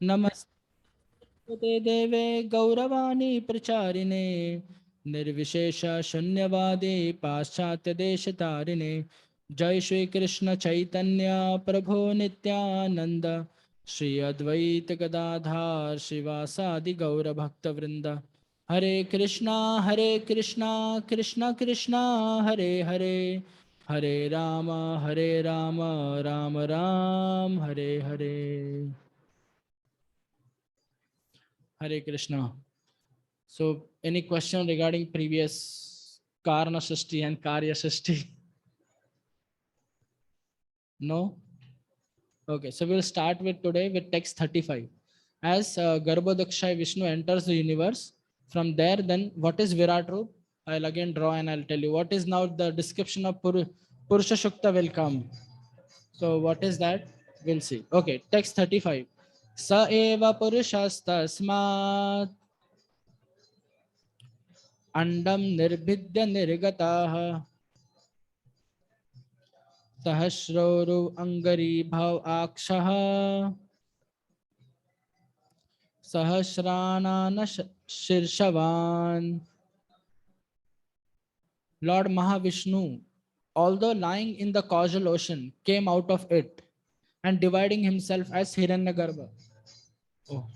नमस्ते देवे गौरवाणी प्रचारिणे निर्विशेष शून्यवादी पाश्चात्य देश तारिणे जय श्री कृष्ण चैतन्य प्रभु नित्यानंद श्री अद्वैत गदाधार शिवासादि गौर भक्त वृंद हरे Krishna Krishna Krishna Hare Hare Hare Ram Ram Ram Hare Hare Hare Krishna. So, any question regarding previous Karna Shashti and Karya Shashti? No? Okay, so we'll start with today with text 35. As Garbhodakshay Vishnu enters the universe, from there, then what is Virat Roop? I'll again draw and I'll tell you what is now the description of Purusha Shukta will come. So, what is that? We'll see. Okay, text 35. Sa eva purushastasmat अंडम निर्भिद्य निर्गताः सहस्रोरु अंगरीभव आक्षः सहस्रानन शीर्षवान्. Lord Mahavishnu, although lying in the causal ocean, came out of it and dividing himself as Hiranyagarbha. Oh.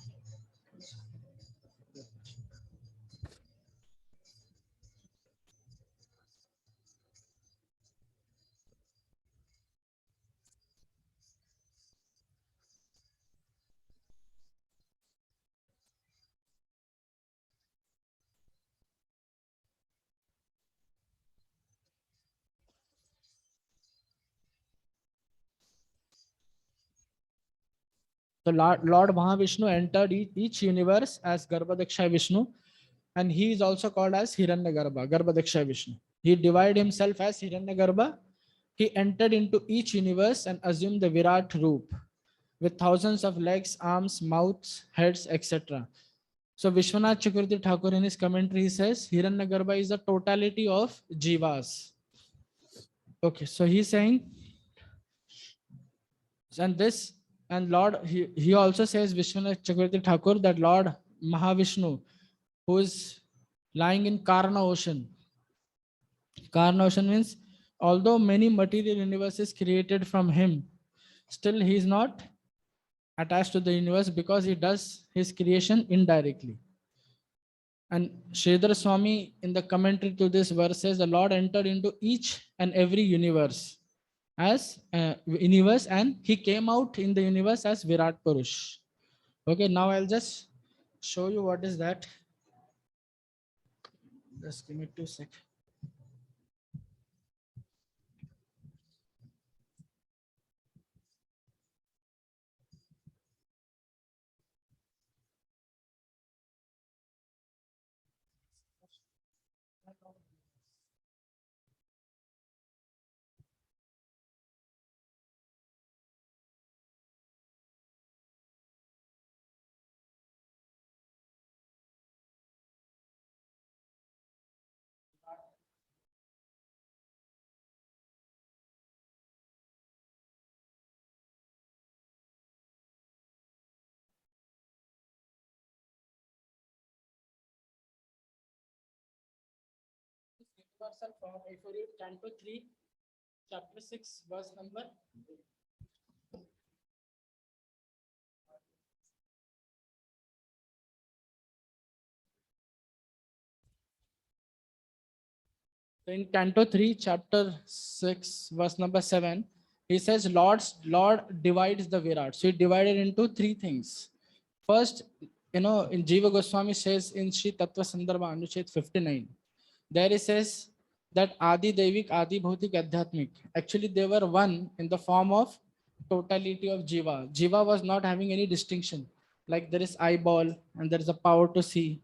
So Lord Mahavishnu entered each universe as Garbhodakshay Vishnu, and he is also called as Hiranyagarbha, Garbhodakshay Vishnu. He divided himself as Hiranyagarbha. He entered into each universe and assumed the Virat Roop with thousands of legs, arms, mouths, heads, etc. So Vishwanath Chakravarti Thakur in his commentary he says Hiranyagarbha is the totality of jivas. Okay, so he's saying, and this and Lord, he also says Vishwanath Chakravarti Thakur that Lord Mahavishnu, who is lying in Karna ocean. Karna ocean means although many material universes created from him, still he is not attached to the universe because he does his creation indirectly. And Sridhar Swami in the commentary to this verse says the Lord entered into each and every universe as universe, and he came out in the universe as Virat Purush. Okay, now I'll just show you what is that. Just give me 2 seconds. Universal form, if you read Canto 3, chapter 6, verse number. So in Canto 3, chapter 6, verse number 7, he says, Lord divides the Virat. So he divided into 3 things. First, in Jiva Goswami says in Sri Tattva Sandarbha Anuchet 59, there he says that Adi Devik, Adi Bhautik, Adhyatmik. Actually, they were one in the form of totality of Jiva. Jiva was not having any distinction. Like there is eyeball and there is a power to see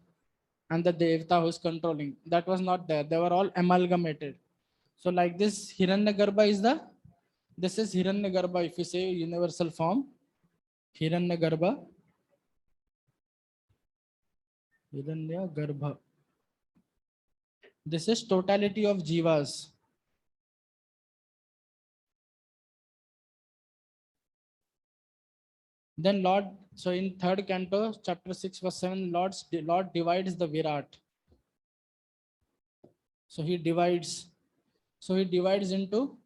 and the Devta who's controlling. That was not there. They were all amalgamated. So like this, Hiranyagarbha is this is Hiranyagarbha if you say universal form. Hiranyagarbha. Hiranyagarbha. This is totality of jivas. Then Lord, so in third canto, chapter 6, verse 7, Lord divides the Virat. So he divides. So he divides into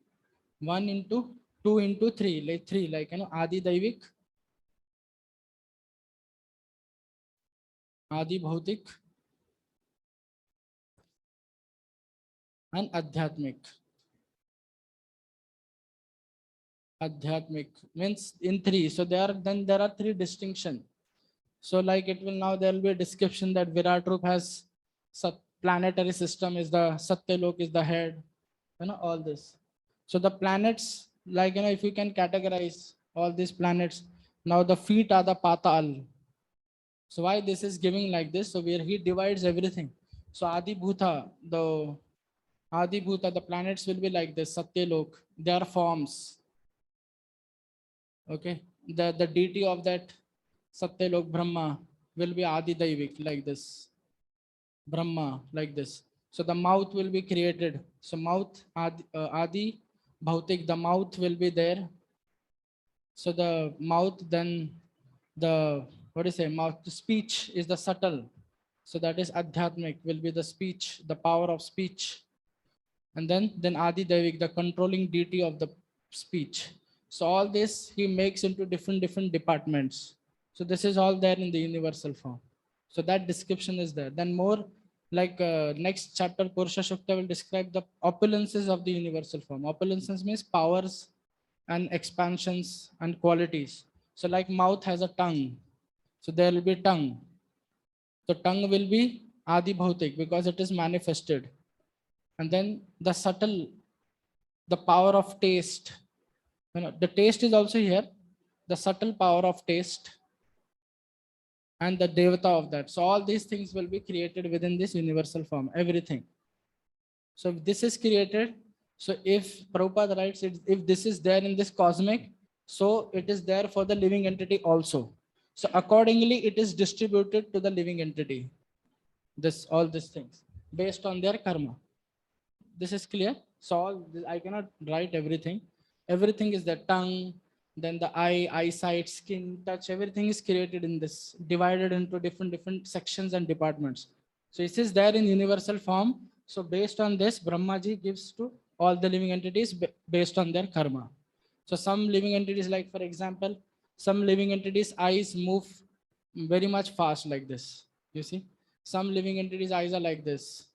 1 into 2 into 3, like 3, like Adi Daivik, Adi Bhautik, and Adhyatmik. Adhyatmik means in 3. So there are 3 distinction. So like it will now there will be a description that Virat Roop has planetary system is the Satyalok is the head, all this. So the planets, like if you can categorize all these planets, now the feet are the Patal. So why this is giving like this? So where he divides everything. So Adi Bhuta, the planets will be like this, Satyalok, they are forms. Okay. The deity of that Satyalok Brahma will be Adi Daivik, like this. Brahma, like this. So the mouth will be created. So mouth, Adi Bhautik, the mouth will be there. So the mouth, then the, what do you say, mouth, the speech is the subtle. So that is Adhyatmik, will be the speech, the power of speech. And then Adi Daivik, the controlling deity of the speech. So all this he makes into different departments. So this is all there in the universal form. So that description is there. Then more like next chapter, Purusha Shukta will describe the opulences of the universal form. Opulences means powers and expansions and qualities. So like mouth has a tongue. So there will be tongue. The tongue will be Adi Bhautik because it is manifested. And then the subtle, the power of taste. The taste is also here. The subtle power of taste and the devata of that. So all these things will be created within this universal form, everything. So if this is created, so if Prabhupada writes it, if this is there in this cosmic, so it is there for the living entity also. So accordingly, it is distributed to the living entity. All these things based on their karma. This is clear. So I cannot write everything. Everything is the tongue, then the eye, eyesight, skin, touch, everything is created in this, divided into different sections and departments. So it is there in universal form. So based on this, Brahmaji gives to all the living entities based on their karma. So some living entities, like for example, some living entities eyes move very much fast like this. You see, some living entities eyes are like this.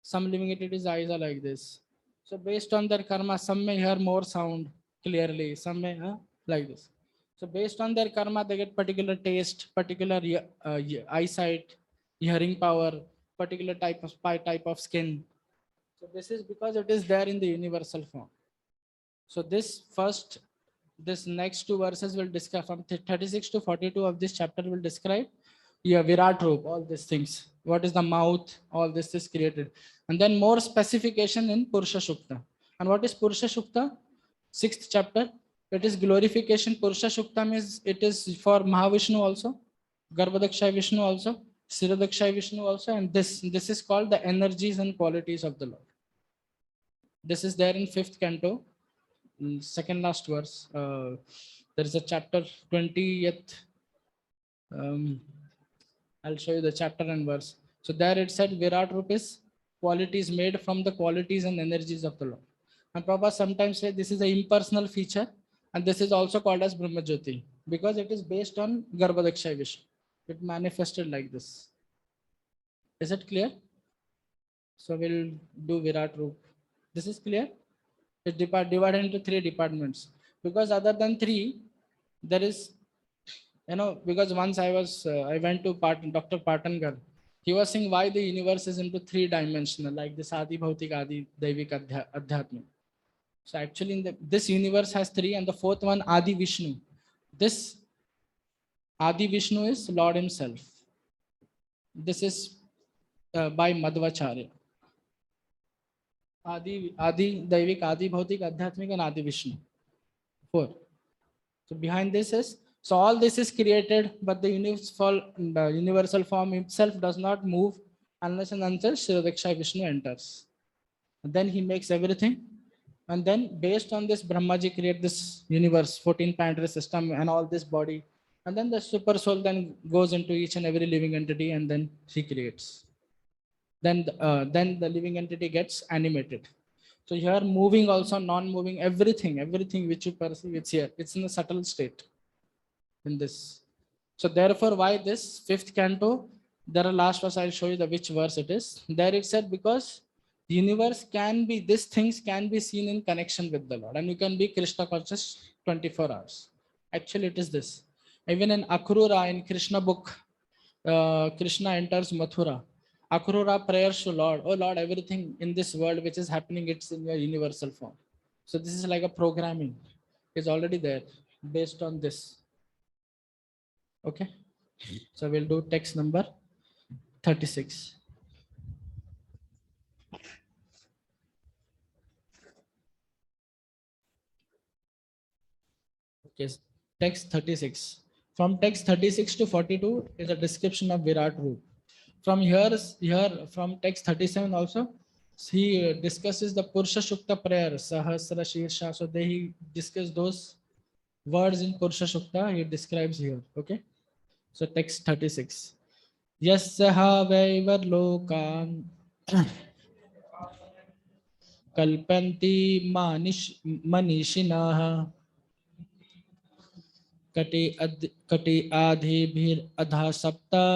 Some living entities eyes are like this. So based on their karma, some may hear more sound clearly, some may like this. So based on their karma, they get particular taste, particular eyesight, hearing power, particular type of skin. So this is because it is there in the universal form. So this next two verses will describe from 36 to 42 of this chapter will describe Virat Roop, all these things. What is the mouth? All this is created. And then more specification in Purusha Shukta. And what is Purusha Shukta? Sixth chapter. It is glorification. Purusha Shukta means it is for Mahavishnu also, Garbhadakshay Vishnu also, Siradakshay Vishnu also. And this is called the energies and qualities of the Lord. This is there in fifth canto, second last verse. There is a chapter 20th. I'll show you the chapter and verse. So there it said Virat Roop is qualities made from the qualities and energies of the Lord. And Prabhupada sometimes say this is an impersonal feature, and this is also called as Brahma Jyoti because it is based on Garbhadakshay Vishnu. It manifested like this. Is it clear? So we'll do Virat Roop. This is clear? It's divided into 3 departments. Because other than 3, there is, because once I went to Dr. Patankar. He was saying why the universe is into 3-dimensional, like this Adi Bhautik, Adi Daivik, Adhyatmik. So actually in this universe has 3, and the 4th one, Adi Vishnu. This Adi Vishnu is Lord himself. This is by Madhvacharya. Adi Daivik, Adi Bhautik, Adhyatmik, and Adi Vishnu. 4. So behind this is, so all this is created, but the universal form itself does not move unless and until Siradakshay Vishnu enters. And then he makes everything And then based on this, Brahmaji create this universe, 14 planetary system and all this body. And then the super soul then goes into each and every living entity and then she creates. Then the living entity gets animated. So here moving also, non-moving, everything which you perceive, it's here. It's in a subtle state in this. So therefore, why this fifth canto? There are last verse, I'll show you the which verse it is. There it said, because the universe can be, these things can be seen in connection with the Lord. And you can be Krishna conscious 24 hours. Actually, it is this. Even in Akrura, in Krishna book, Krishna enters Mathura. Akrura prayers to Lord, oh Lord, everything in this world which is happening, it's in your universal form. So this is like a programming. It's already there based on this. Okay. So we'll do text number 36. Okay. Text 36. From text 36 to 42 is a description of Virat Roop. From here from text 37 also, he discusses the Purusha Shukta prayer, Sahasra Shirsha. So he discuss those words in Purusha Shukta, he describes here. Okay. So text 36. Yasya vaivar lokan kalpanti manishinah कटि आधिभिर अधा सप्ता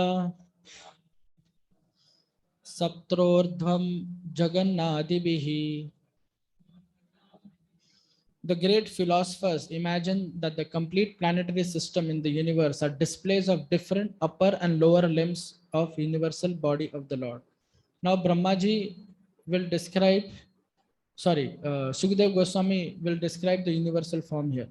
सप्त्रोर्ध्वं जगन्नादिभिः. The great philosophers imagine that the complete planetary system in the universe are displays of different upper and lower limbs of universal body of the Lord. Now Brahmaji will describe, Sukadev Goswami will describe the universal form here.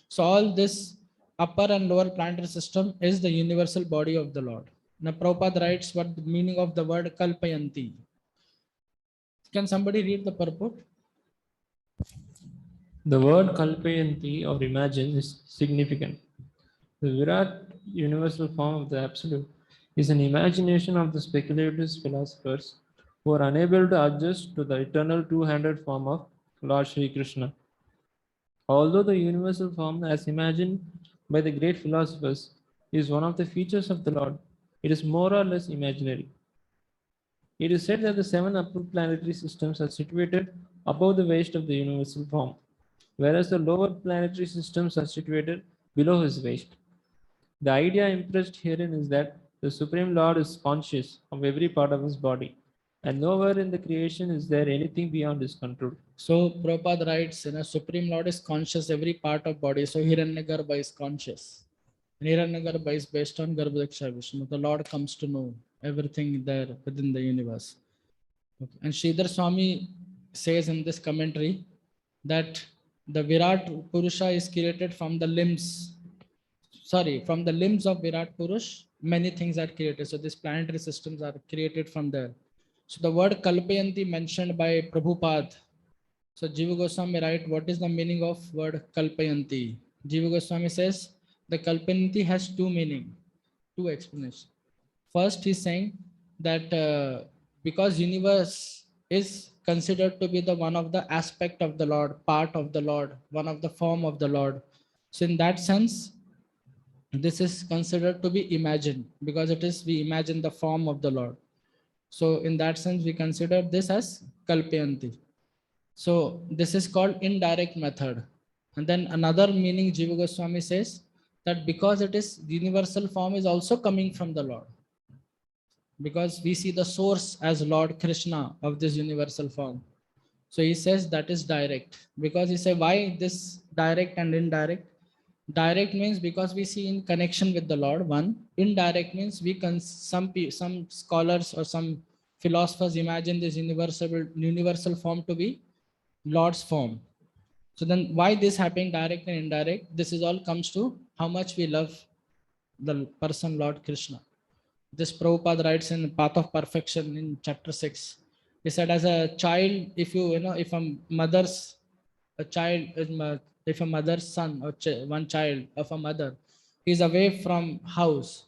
So all this upper and lower planetary system is the universal body of the Lord. Now Prabhupada writes what the meaning of the word Kalpayanti. Can somebody read the purport? The word Kalpayanti or imagine is significant. The Virat universal form of the Absolute is an imagination of the speculative philosophers who are unable to adjust to the eternal two-handed form of Lord Sri Krishna. Although the universal form as imagined by the great philosophers is one of the features of the Lord, it is more or less imaginary. It is said that the 7 upper planetary systems are situated above the waist of the universal form, whereas the lower planetary systems are situated below his waist. The idea impressed herein is that the Supreme Lord is conscious of every part of his body, and nowhere in the creation is there anything beyond his control. So Prabhupada writes, Supreme Lord is conscious every part of body. So Hiranyagarbha is conscious. Hiranyagarbha is based on Garbhadaksha Vishnu. The Lord comes to know everything there within the universe. Okay. And Sridhar Swami says in this commentary that the Virat Purusha is created from the limbs. From the limbs of Virat Purush, many things are created. So these planetary systems are created from there. So the word Kalpayanti mentioned by Prabhupada. So Jiva Goswami write, what is the meaning of word Kalpayanti? Jiva Goswami says, the Kalpayanti has two meaning, two explanations. First, he's saying that because universe is considered to be the one of the aspect of the Lord, part of the Lord, one of the form of the Lord. So in that sense, this is considered to be imagined because it is, we imagine the form of the Lord. So in that sense, we consider this as Kalpayanti. So this is called indirect method. And then another meaning Jiva Goswami says that because it is universal form is also coming from the Lord. Because we see the source as Lord Krishna of this universal form. So he says that is direct. Because he said, why this direct and indirect? Direct means because we see in connection with the Lord, one. Indirect means we can, some scholars or some philosophers imagine this universal form to be Lord's form. So then why this happening direct and indirect? This is all comes to how much we love the person Lord Krishna. This Prabhupada writes in Path of Perfection in chapter 6. He said, as a child, if if a mother's son or one child of a mother is away from house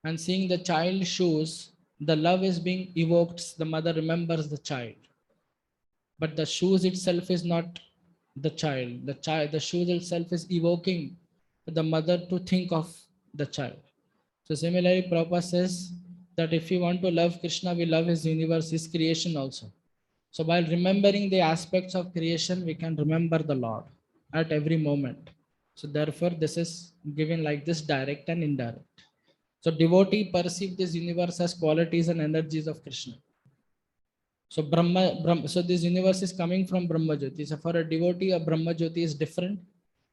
and seeing the child shoes, the love is being evoked. The mother remembers the child, but the shoes itself is not The shoes itself is evoking the mother to think of the child. So similarly, Prabhupada says that if we want to love Krishna, we love his universe, his creation also. So while remembering the aspects of creation, we can remember the Lord at every moment. So therefore, this is given like this, direct and indirect. So devotee perceive this universe as qualities and energies of Krishna. So so this universe is coming from Brahma Jyoti. So for a devotee, a Brahma Jyoti is different.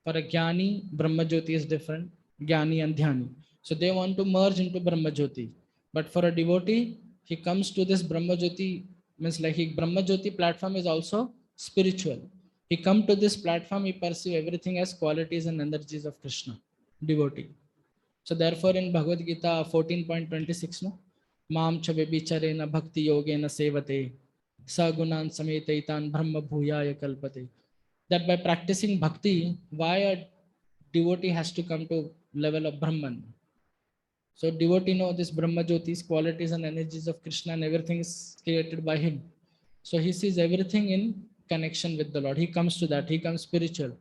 For a Jnani, Brahma Jyoti is different. Jnani and Dhyani. So they want to merge into Brahma Jyoti. But for a devotee, he comes to this Brahma Jyoti, means like Brahma Jyoti platform is also spiritual. He come to this platform, he perceive everything as qualities and energies of Krishna, devotee. So therefore in Bhagavad Gita 14.26, no, Mam cha vibicharena bhakti yogena sevate sagunan sametaitan brahma bhuyaya kalpate. That by practicing bhakti, why a devotee has to come to level of Brahman. So devotee know this Brahma Jyoti's qualities and energies of Krishna and everything is created by him. So he sees everything in connection with the Lord. He comes to that. He comes spiritual.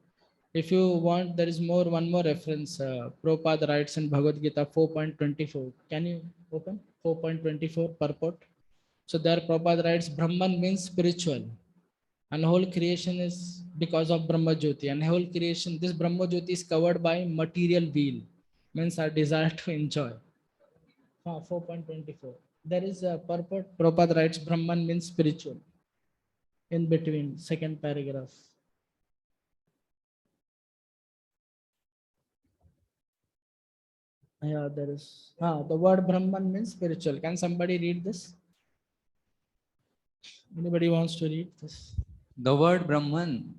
If you want, there is one more reference. Prabhupada writes in Bhagavad Gita 4.24. Can you open 4.24 purport? So there Prabhupada writes, Brahman means spiritual. And whole creation is because of Brahma Jyoti. And whole creation, this Brahma Jyoti is covered by material wheel. Means our desire to enjoy. 4.24. There is a purport. Prabhupada writes, Brahman means spiritual. In between, second paragraph. Yeah, there is. The word Brahman means spiritual. Can somebody read this? Anybody wants to read this? The word Brahman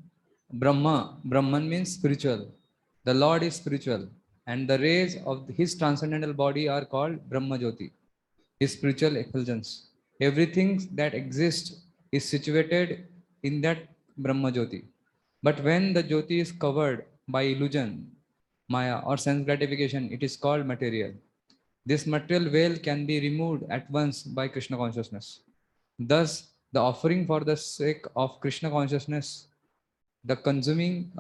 means spiritual. The Lord is spiritual, and the rays of his transcendental body are called Brahma Jyoti, his spiritual effulgence. Everything that exists is situated in that Brahma Jyoti. But when the Jyoti is covered by illusion, Maya, or sense gratification, it is called material. This material veil can be removed at once by Krishna consciousness. Thus, the offering for the sake of Krishna consciousness, the consuming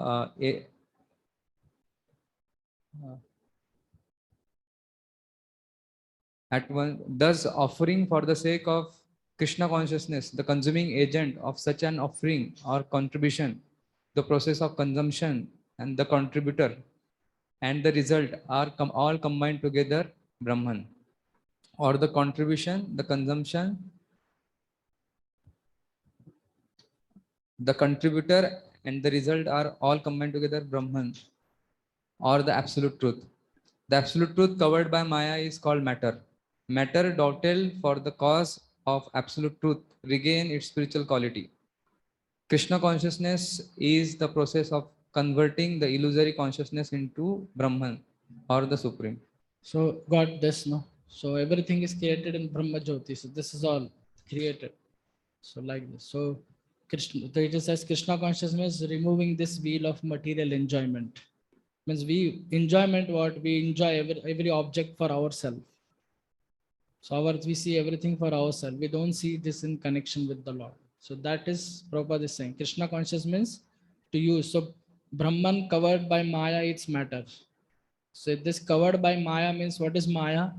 thus offering for the sake of Krishna consciousness, the consuming agent of such an offering or contribution, the process of consumption and the contributor and the result are all combined together Brahman, or the contribution, the consumption, the contributor and the result are all combined together Brahman, or the absolute truth. The absolute truth covered by Maya is called matter. Matter dovetailed for the cause of absolute truth regain its spiritual quality. Krishna consciousness is the process of converting the illusory consciousness into Brahman, or the Supreme. So got this, no? So everything is created in Brahma Jyoti. So this is all created. So like this. So Krishna, it says Krishna consciousness removing this wheel of material enjoyment. Means we enjoyment what we enjoy every object for ourselves. So we see everything for ourselves. We don't see this in connection with the Lord. So that is Prabhupada is saying. Krishna conscious means to use. So Brahman covered by Maya, it's matter. So this covered by Maya means what is Maya?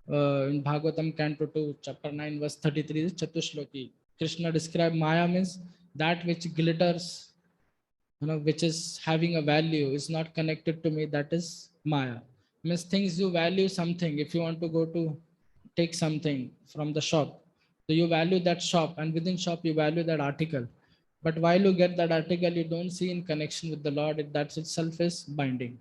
In Bhagavatam Canto 2, chapter 9, verse 33, Chatushloki. Krishna described Maya means that which glitters, which is having a value, is not connected to me. That is Maya. Means things you value something. If you want to go to take something from the shop, so you value that shop, and within shop you value that article. But while you get that article, you don't see in connection with the Lord. That itself is binding.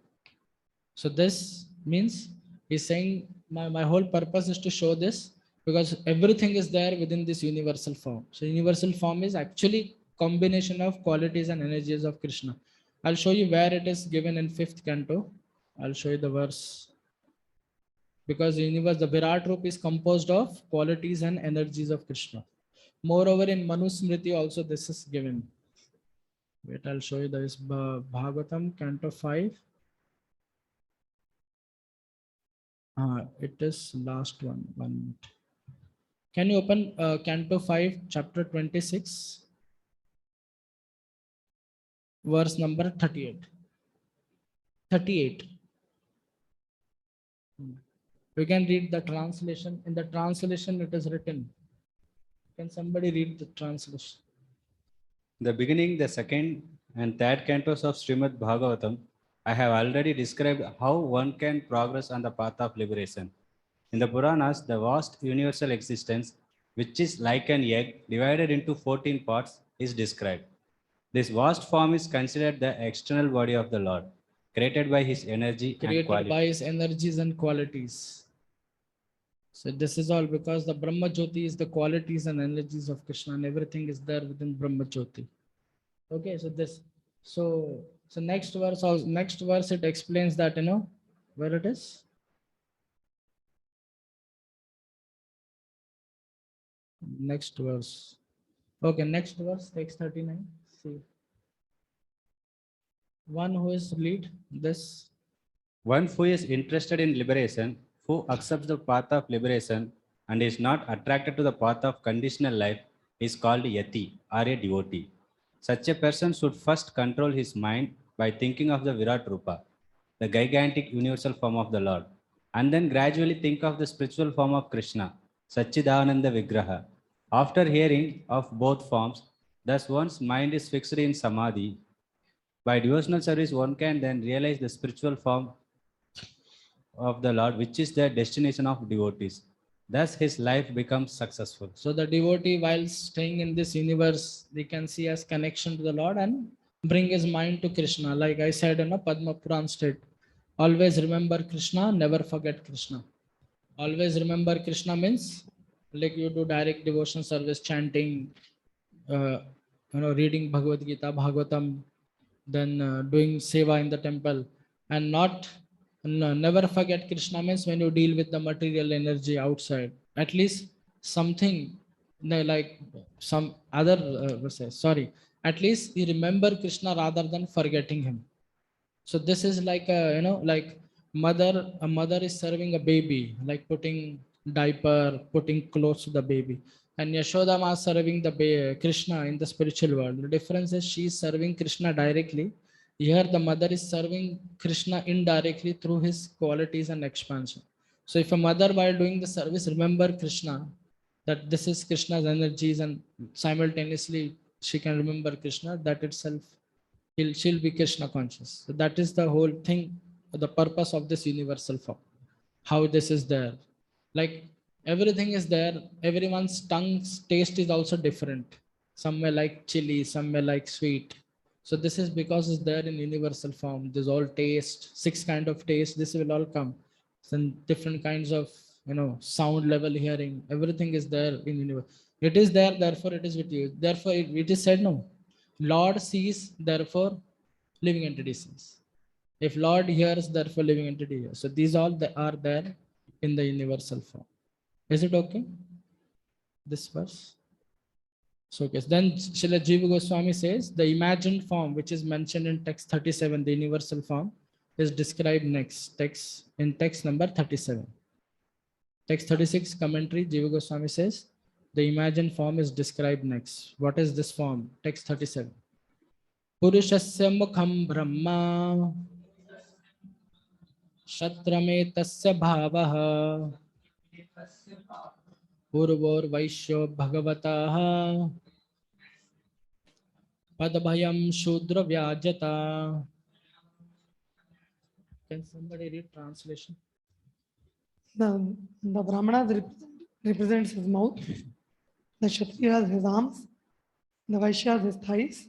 So this means he's saying my whole purpose is to show this because everything is there within this universal form. So universal form is actually combination of qualities and energies of Krishna. I'll show you where it is given in 5th canto. I'll show you the verse. Because the universe, the Virat Roop is composed of qualities and energies of Krishna. Moreover, in Manu Smriti also this is given. Wait, I'll show you this. Bhagavatam, Canto 5. It is last one. 1 minute. Can you open Canto 5, chapter 26? verse number 38. 38. We can read the translation. In the translation, it is written. Can somebody read the translation? The beginning, the second and third cantos of Srimad Bhagavatam, I have already described how one can progress on the path of liberation. In the Puranas, the vast universal existence, which is like an egg divided into 14 parts, is described. This vast form is considered the external body of the Lord, created by his energy and Created quality. by his energies and qualities. So this is all because the Brahma Jyoti is the qualities and energies of Krishna, and everything is there within Brahma Jyoti. Okay, so this, so next verse it explains that, where it is. Next verse. Okay, next verse, text 39. See. One who is lead this. One who is interested in liberation, who accepts the path of liberation and is not attracted to the path of conditional life, is called yati or a devotee. Such a person should first control his mind by thinking of the Virat Rupa, the gigantic universal form of the Lord, and then gradually think of the spiritual form of Krishna, Satchidananda Vigraha. After hearing of both forms, thus one's mind is fixed in samadhi. By devotional service, one can then realize the spiritual form of the Lord, which is the destination of devotees. Thus, his life becomes successful. So the devotee, while staying in this universe, they can see as connection to the Lord and bring his mind to Krishna. Like I said in a Padma Puran state, always remember Krishna, never forget Krishna. Always remember Krishna means like you do direct devotion service, chanting, reading Bhagavad Gita, Bhagavatam, then doing seva in the temple, and never forget Krishna means when you deal with the material energy outside, at least something like some other sorry, at least you remember Krishna rather than forgetting him. So this is like like a mother is serving a baby, like putting diaper, putting clothes to the baby, and Yashoda Ma is serving the Krishna in the spiritual world. The difference is she is serving Krishna directly. Here the mother is serving Krishna indirectly through his qualities and expansion. So if a mother while doing the service remember Krishna, that this is Krishna's energies, and simultaneously she can remember Krishna, that itself she'll be Krishna conscious. So that is the whole thing, the purpose of this universal form. How this is there. Like everything is there. Everyone's tongue's taste is also different. Some may like chili, some may like sweet. So this is because it's there in universal form. There's all taste, 6 kind of taste. This will all come. Some different kinds of sound level hearing. Everything is there in universe. It is there, therefore it is with you. Therefore it is said no. Lord sees, therefore living entity sees. If Lord hears, therefore living entity hears. So these all are there in the universal form. Is it okay? This verse? So okay. Then Srila Jiva Goswami says the imagined form which is mentioned in text 37, the universal form, is described next in text number 37. Text 36 commentary, Jiva Goswami says the imagined form is described next. What is this form? Text 37. Purushasya mukham brahma shatrametasya bhavaha purvor vaishyo bhagavataha padbhayam shudra vyajata. Can somebody read translation? The Brahmana represents his mouth, the Kshatriyas his arms, the Vaishyas his thighs,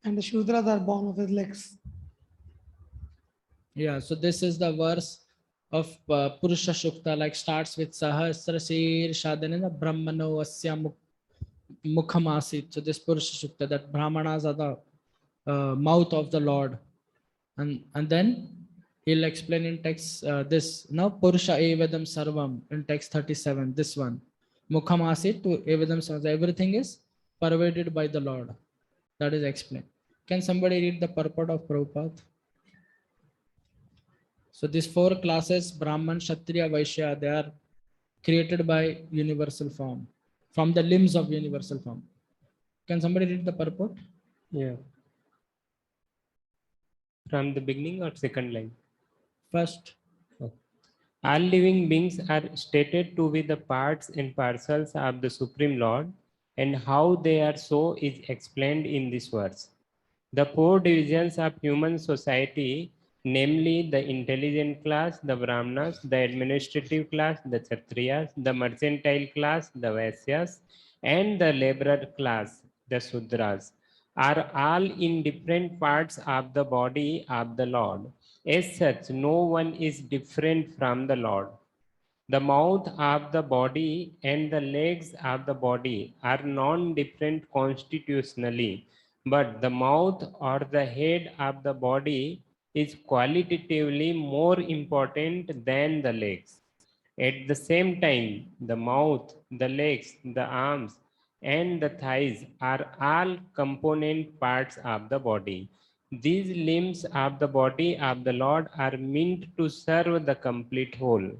and the Shudras are born of his legs. Yeah, so this is the verse of Purusha Shukta, like starts with Sahasrasir Shadana Brahmano Asya Mukhamasit. So this Purusha Shukta, that Brahmanas are the mouth of the Lord. And then he'll explain in text this. Now Purusha Evedam Sarvam in text 37, this one. Mukhamasit to Evedam Sarvam. Everything is pervaded by the Lord. That is explained. Can somebody read the purport of Prabhupada? So these 4 classes, Brahman, Kshatriya, Vaishya, they are created by universal form, from the limbs of universal form. Can somebody read the purport? Yeah. From the beginning or second line? First. All living beings are stated to be the parts and parcels of the Supreme Lord, and how they are so is explained in this verse. The four divisions of human society, namely the intelligent class, the Brahmanas, the administrative class, the Kshatriyas, the mercantile class, the Vaisyas, and the laborer class, the Sudras, are all in different parts of the body of the Lord. As such, no one is different from the Lord. The mouth of the body and the legs of the body are non-different constitutionally, but the mouth or the head of the body is qualitatively more important than the legs. At the same time, the mouth, the legs, the arms, and the thighs are all component parts of the body. These limbs of the body of the Lord are meant to serve the complete whole.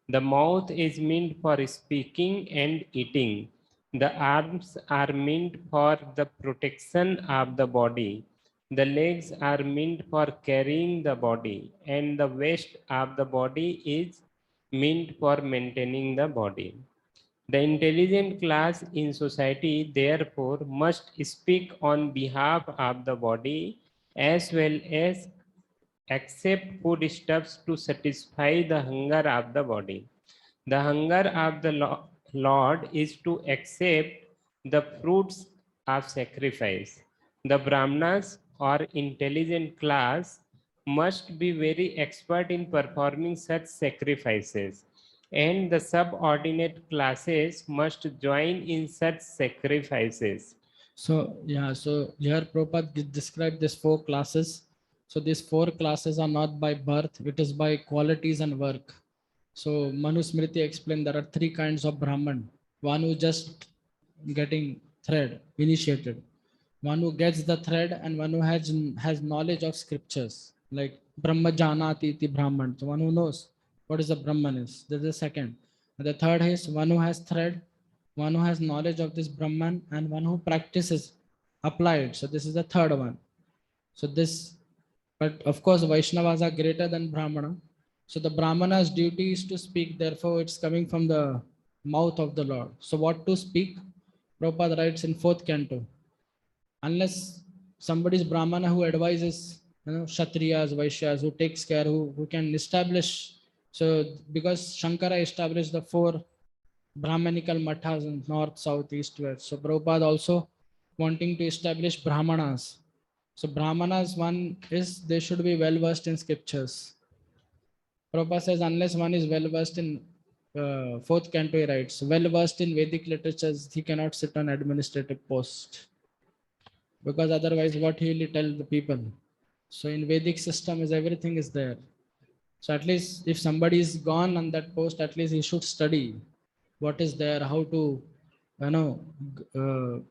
The mouth is meant for speaking and eating. The arms are meant for the protection of the body. The legs are meant for carrying the body, and the waist of the body is meant for maintaining the body. The intelligent class in society, therefore, must speak on behalf of the body as well as accept foodstuffs to satisfy the hunger of the body. The hunger of the Lord is to accept the fruits of sacrifice. The Brahmanas or intelligent class must be very expert in performing such sacrifices, and the subordinate classes must join in such sacrifices. So yeah, so here Prabhupada described these four classes. So these four classes are not by birth, it is by qualities and work. So Manu Smriti explained there are three kinds of Brahman. One who just getting thread, initiated. One who gets the thread, and one who has knowledge of scriptures, like Brahma Janati iti Brahman. So one who knows what is the Brahman is. This is the second. And the third is one who has thread, one who has knowledge of this Brahman, and one who practices applied. So this is the third one. So this, but of course Vaishnavas are greater than Brahmana. So the Brahmana's duty is to speak, therefore it's coming from the mouth of the Lord. So what to speak? Prabhupada writes in 4th canto, unless somebody is Brahmana who advises, Kshatriyas, Vaishyas, who takes care, who can establish. So because Shankara established the four Brahmanical mathas in north, south, east, west. So Prabhupada also wanting to establish Brahmanas. So Brahmanas, one is they should be well versed in scriptures. Prabhupada says unless one is well versed in 4th canto, he writes, well versed in Vedic literatures, he cannot sit on administrative post. Because otherwise what he will tell the people? So in Vedic system is everything is there. So at least if somebody is gone on that post, at least he should study what is there, how to,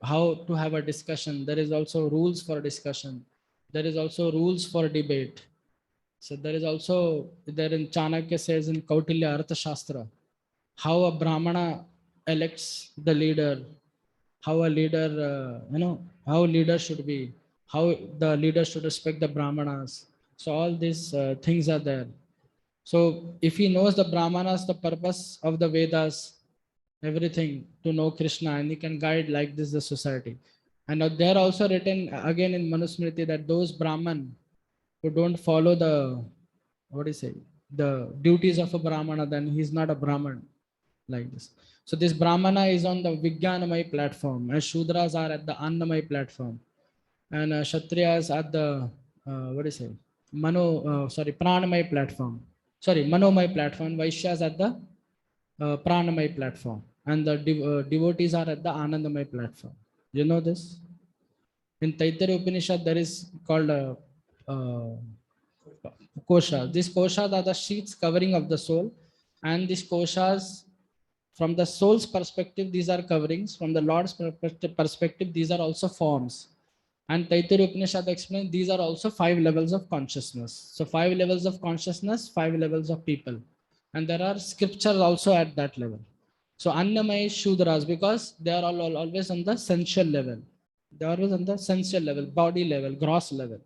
how to have a discussion. There is also rules for discussion. There is also rules for debate. So there is also, there in Chanakya says in Kautilya Arthashastra, how a Brahmana elects the leader, how a leader, how leader should be, how the leader should respect the Brahmanas. So all these things are there. So if he knows the Brahmanas, the purpose of the Vedas, everything to know Krishna, and he can guide like this the society. And they are also written again in Manusmriti that those Brahman who don't follow the, what do you say, the duties of a Brahmana, then he's not a Brahman, like this. So this Brahmana is on the Vijnanamay platform, and Shudras are at the Annamay platform, and Kshatriyas at the, what do you say, Pranamay platform. Sorry, Manomay platform. Vaishyas at the Pranamay platform, and the devotees are at the Anandamay platform. You know this? In Taittiriya Upanishad, there is called kosha. These koshas are the sheets covering of the soul, and these koshas, from the soul's perspective, these are coverings. From the Lord's perspective, these are also forms. And Taittiriya Upanishad explains these are also 5 levels of consciousness. So 5 levels of consciousness, 5 levels of people. And there are scriptures also at that level. So Annamaya Shudras, because they are all always on the sensual level. They are always on the sensual level, body level, gross level.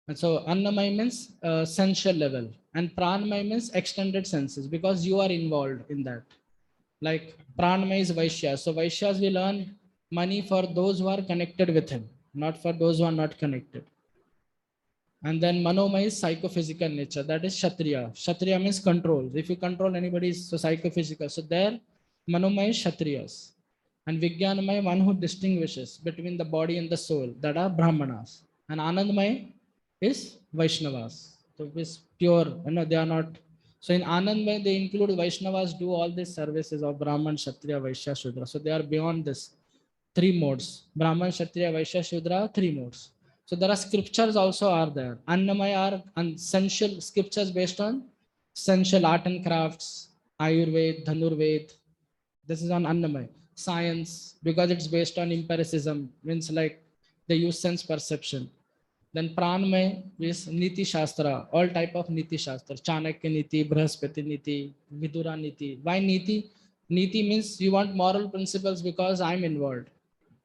And so Annamaya means sensual level, and Pranamaya means extended senses because you are involved in that. Like Pranamaya is Vaishya. So Vaishyas will earn money for those who are connected with him, not for those who are not connected. And then Manomaya is psychophysical nature. That is Kshatriya. Kshatriya means control. If you control anybody, so psychophysical. So there, Manomaya is Kshatriyas. And Vijnanamaya, one who distinguishes between the body and the soul, that are Brahmanas. And Anandmaya is Vaishnavas. So it's pure, they are not. So in Anandmaya, they include Vaishnavas, do all these services of Brahman, Kshatriya, Vaishya, Shudra. So they are beyond this three modes. Brahman, Kshatriya, Vaishya, Shudra, three modes. So there are scriptures also are there. Annamaya are sensual scriptures based on sensual art and crafts, Ayurveda, Dhanurveda. This is on Annamaya. Science, because it's based on empiricism, means like they use sense perception. Then Pranamaya is Niti Shastra, all type of Niti Shastra. Chanakya Niti, Brahaspati Niti, Vidura Niti. Why Niti? Niti means you want moral principles because I'm involved.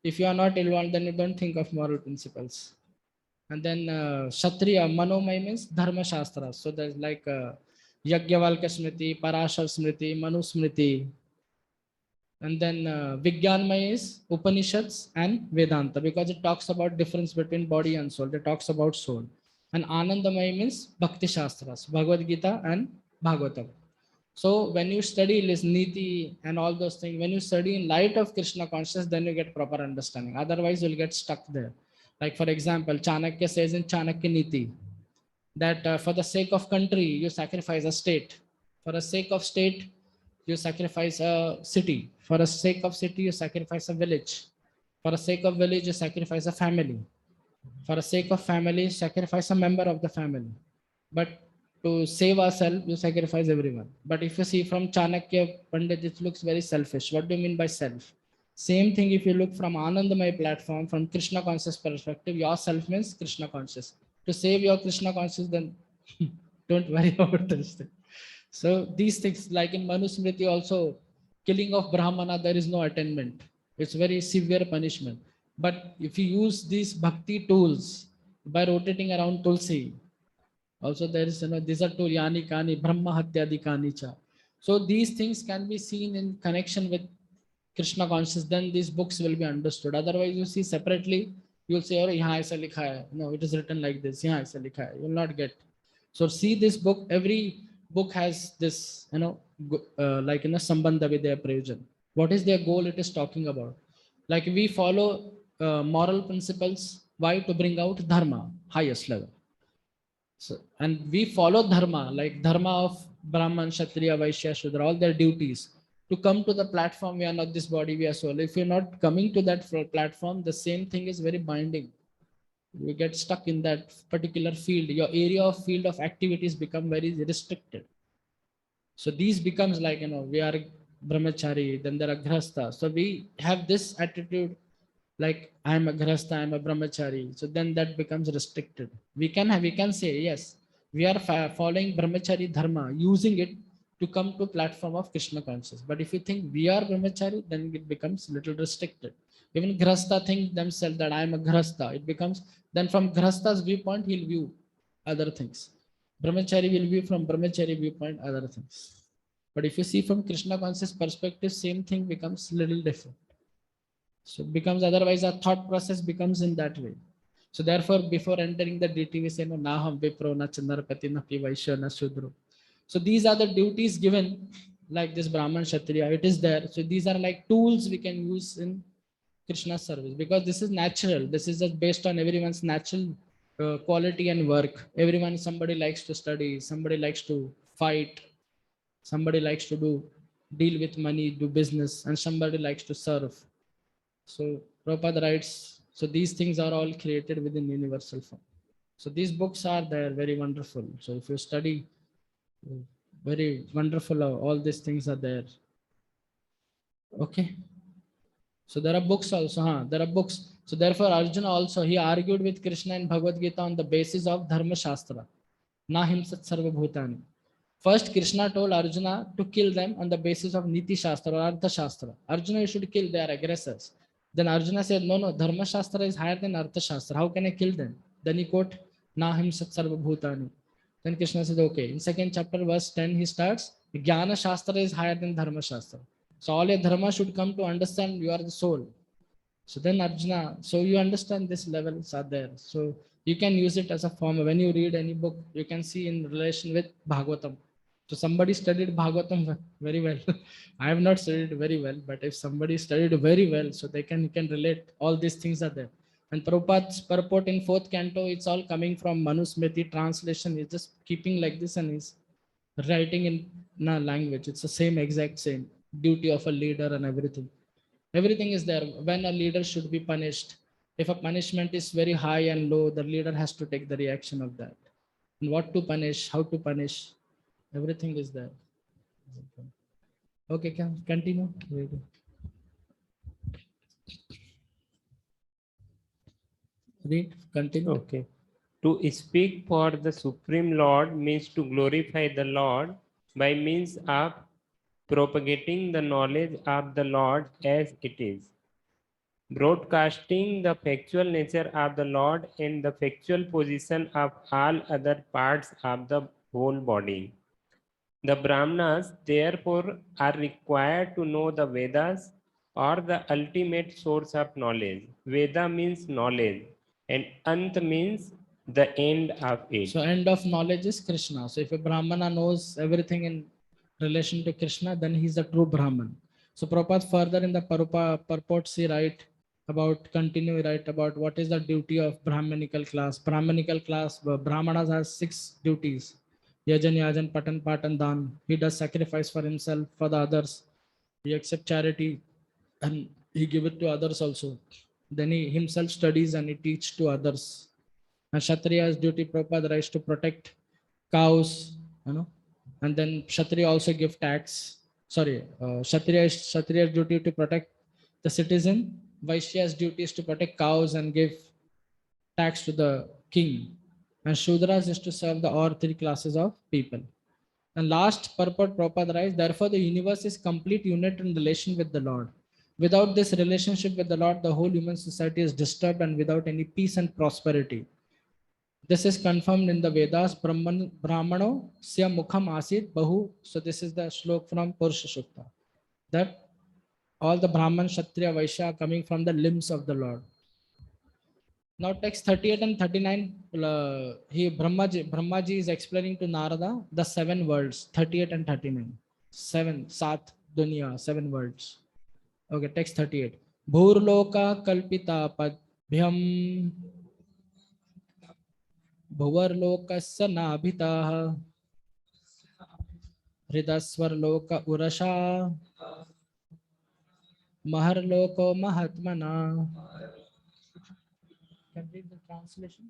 If you are not involved, then you don't think of moral principles. And then Kshatriya, Manomaya means Dharma Shastra. So there's like Yajnavalkya Smriti, Parashar Smriti, Manu Smriti. And then Vijnanmaya is Upanishads and Vedanta because it talks about difference between body and soul. It talks about soul. And Anandamaya means Bhakti Shastras, Bhagavad Gita and Bhagavatam. So when you study Niti and all those things, when you study in light of Krishna consciousness, then you get proper understanding. Otherwise, you'll get stuck there. Like for example, Chanakya says in Chanakya Niti that for the sake of country, you sacrifice a state. For the sake of state, you sacrifice a city. For the sake of city, you sacrifice a village. For the sake of village, you sacrifice a family. For the sake of family, you sacrifice a member of the family. But to save ourselves, you sacrifice everyone. But if you see from Chanakya Pandit, it looks very selfish. What do you mean by self? Same thing if you look from Anandamaya platform, from Krishna conscious perspective, yourself means Krishna conscious. To save your Krishna conscious, then don't worry about this thing. So these things, like in Manusmriti also, killing of Brahmana, there is no attainment. It's very severe punishment. But if you use these bhakti tools by rotating around Tulsi, also there is, these are two Yani Kani, Brahma Hatyadi Kani Cha. So these things can be seen in connection with Krishna consciousness, then these books will be understood. Otherwise, you see separately, you'll say, oh, yahan aisa likha hai. No, it is written like this. Yahan aisa likha hai. You will not get. So see this book, every book has this, like Sambandha Vidya Prayojan. What is their goal? It is talking about. Like we follow moral principles. Why? To bring out dharma, highest level. So, and we follow dharma, like dharma of Brahman, Kshatriya, Vaishya, Shudra, all their duties. To come to the platform, we are not this body, we are soul. If you're not coming to that platform, the same thing is very binding. You get stuck in that particular field. Your area of field of activities become very restricted. So these becomes like, we are brahmachari, then there are grhastha. So we have this attitude like I'm a grhastha, I'm a brahmachari. So then that becomes restricted. We can say, yes, we are following brahmachari dharma, using it to come to platform of Krishna consciousness. But if you think we are brahmachari, then it becomes little restricted. Even grhastha think themselves that I am a grhastha. It becomes, then from grhastha's viewpoint, he'll view other things. Brahmachari will view from brahmachari viewpoint other things. But if you see from Krishna conscious perspective, same thing becomes little different. So it becomes, otherwise our thought process becomes in that way. So therefore, before entering the deity, we say, no, naham vipro, na chandarapati, na pivaishya, na shudro. So these are the duties given, like this Brahman, Kshatriya, it is there. So these are like tools we can use in Krishna's service, because this is natural. This is just based on everyone's natural quality and work. Everyone, somebody likes to study, somebody likes to fight, somebody likes to deal with money, do business, and somebody likes to serve. So Prabhupada writes, so these things are all created within universal form. So these books are there, very wonderful. So if you study, very wonderful, all these things are there. Okay. So there are books also, there are books. So therefore Arjuna also, he argued with Krishna in Bhagavad Gita on the basis of Dharma Shastra. Na himsat sarva bhutani. First, Krishna told Arjuna to kill them on the basis of Niti Shastra or Artha Shastra. Arjuna, you should kill, they are aggressors. Then Arjuna said, no, Dharma Shastra is higher than Artha Shastra. How can I kill them? Then he quote Nahim Sat Sarva Bhutani. Then Krishna says, okay. In second chapter, verse 10, he starts, Jnana Shastra is higher than Dharma Shastra. So all your dharma should come to understand you are the soul. So then Arjuna, so you understand this levels are there. So you can use it as a form. When you read any book, you can see in relation with Bhagavatam. So somebody studied Bhagavatam very well. I have not studied very well, but if somebody studied very well, so they can relate. All these things are there. And Prabhupada's purport in fourth canto, it's all coming from Manusmriti translation. He's just keeping like this and he's writing in a language. It's the same exact same duty of a leader and everything. Everything is there. When a leader should be punished, if a punishment is very high and low, the leader has to take the reaction of that. And what to punish, how to punish, everything is there. Okay, can continue. Read, continue. Okay. To speak for the Supreme Lord means to glorify the Lord by means of propagating the knowledge of the Lord as it is, broadcasting the factual nature of the Lord and the factual position of all other parts of the whole body. The Brahmanas, therefore, are required to know the Vedas or the ultimate source of knowledge. Veda means knowledge, and Ant means the end of it. So end of knowledge is Krishna. So if a Brahmana knows everything in relation to Krishna, then he's a true Brahman. So Prabhupada further in the purports he write about, continue write about what is the duty of Brahmanical class. Brahmanical class, Brahmanas has 6 duties. Yajan, Yajan, Patan, Patan, Dan. He does sacrifice for himself, for the others. He accepts charity and he give it to others also. Then he himself studies and he teach to others. And Kshatriya's duty, Prabhupada writes, to protect cows, and then Kshatriya also give tax. Sorry, Kshatriya's duty to protect the citizen. Vaishya's duty is to protect cows and give tax to the king. And Shudras is to serve the all 3 classes of people. And last purport, Prabhupada writes, therefore the universe is complete unit in relation with the Lord. Without this relationship with the Lord, the whole human society is disturbed and without any peace and prosperity. This is confirmed in the Vedas. Brahmano sya mukham asit bahu. So this is the shlok from Purusha Sukta. That all the Brahman, Kshatriya, Vaishya are coming from the limbs of the Lord. Now text 38 and 39, Brahmaji is explaining to Narada the 7 worlds, 38 and 39. 7, Sat, Dunya, 7 worlds. Okay, text 38. Bhurloka kalpita padbhyam भुवर्लोकस्य नाभितः हृदस्वर्लोक उरषा महर्लोको महात्मना. Can read the translation?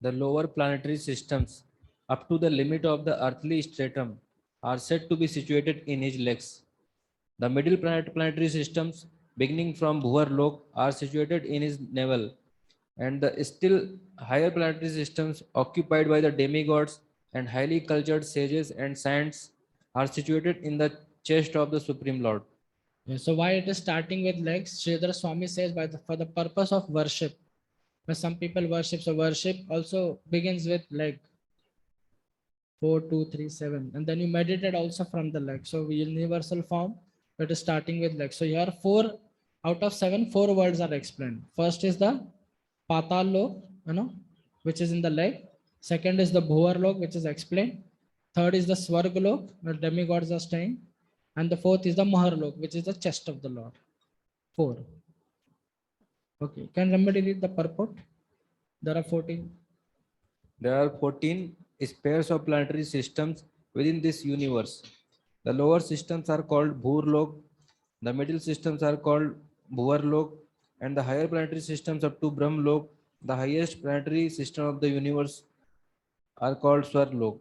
The lower planetary systems, up to the limit of the earthly stratum, are said to be situated in his legs. The middle planetary systems, beginning from Bhuvarlok, are situated in his navel. And the still higher planetary systems, occupied by the demigods and highly cultured sages and saints, are situated in the chest of the Supreme Lord. Yeah, so why it is starting with legs? Sridhar Swami says for the purpose of worship. When some people worship, so worship also begins with leg. 4, 2, 3, 7. And then you meditate also from the leg. So universal form, it is starting with leg. So here 4 out of 7, 4 words are explained. First is the Patal Lok, which is in the leg. Second is the Bhuvar Lok, which is explained. Third is the Swarg Lok, where demigods are staying. And the fourth is the Mahar Lok, which is the chest of the Lord. 4. Okay, can somebody read the purport? There are 14. There are 14 pairs of planetary systems within this universe. The lower systems are called Bhurlok, the middle systems are called Bhuvarlok, and the higher planetary systems up to Brahmlok, the highest planetary system of the universe, are called Swarlok.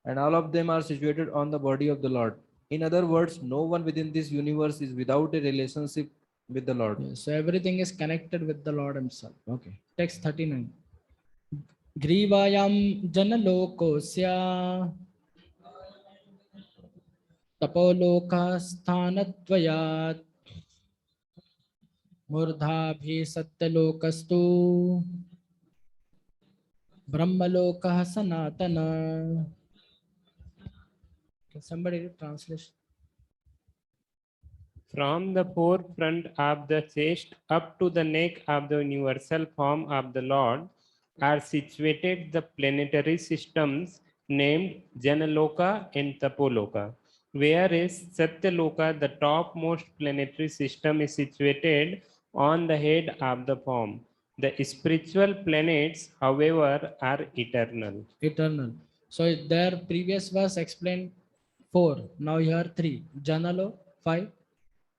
And all of them are situated on the body of the Lord. In other words, no one within this universe is without a relationship with the Lord. Yeah, so everything is connected with the Lord himself. Okay. Text 39. Grivayam janalokosya tapoloka sthanadvayat murdhabhi satyalokastu Brahmalokah Sanatana. Can somebody read translation? From the forefront of the chest up to the neck of the universal form of the Lord are situated the planetary systems named Janaloka and Tapoloka, whereas Satyaloka, the topmost planetary system, is situated on the head of the form. The spiritual planets, however, are eternal. Eternal. So their previous verse explained 4. Now here 3. Janalo 5.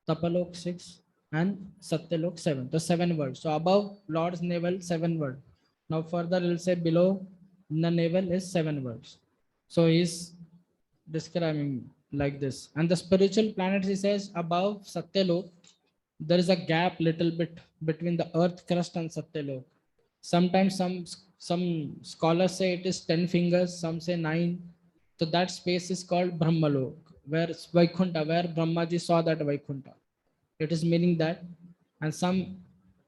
Tapalok 6. And Satyalok 7. So 7 words. So above Lord's navel 7 words. Now further it will say below the navel is 7 words. So he's describing like this. And the spiritual planets, he says, above Satyalok, there is a gap little bit between the earth crust and Satyalok. Sometimes some scholars say it is 10 fingers, some say 9. So that space is called Brahmalok, where Vaikunta, where Brahmaji saw that Vaikunta. It is meaning that, and some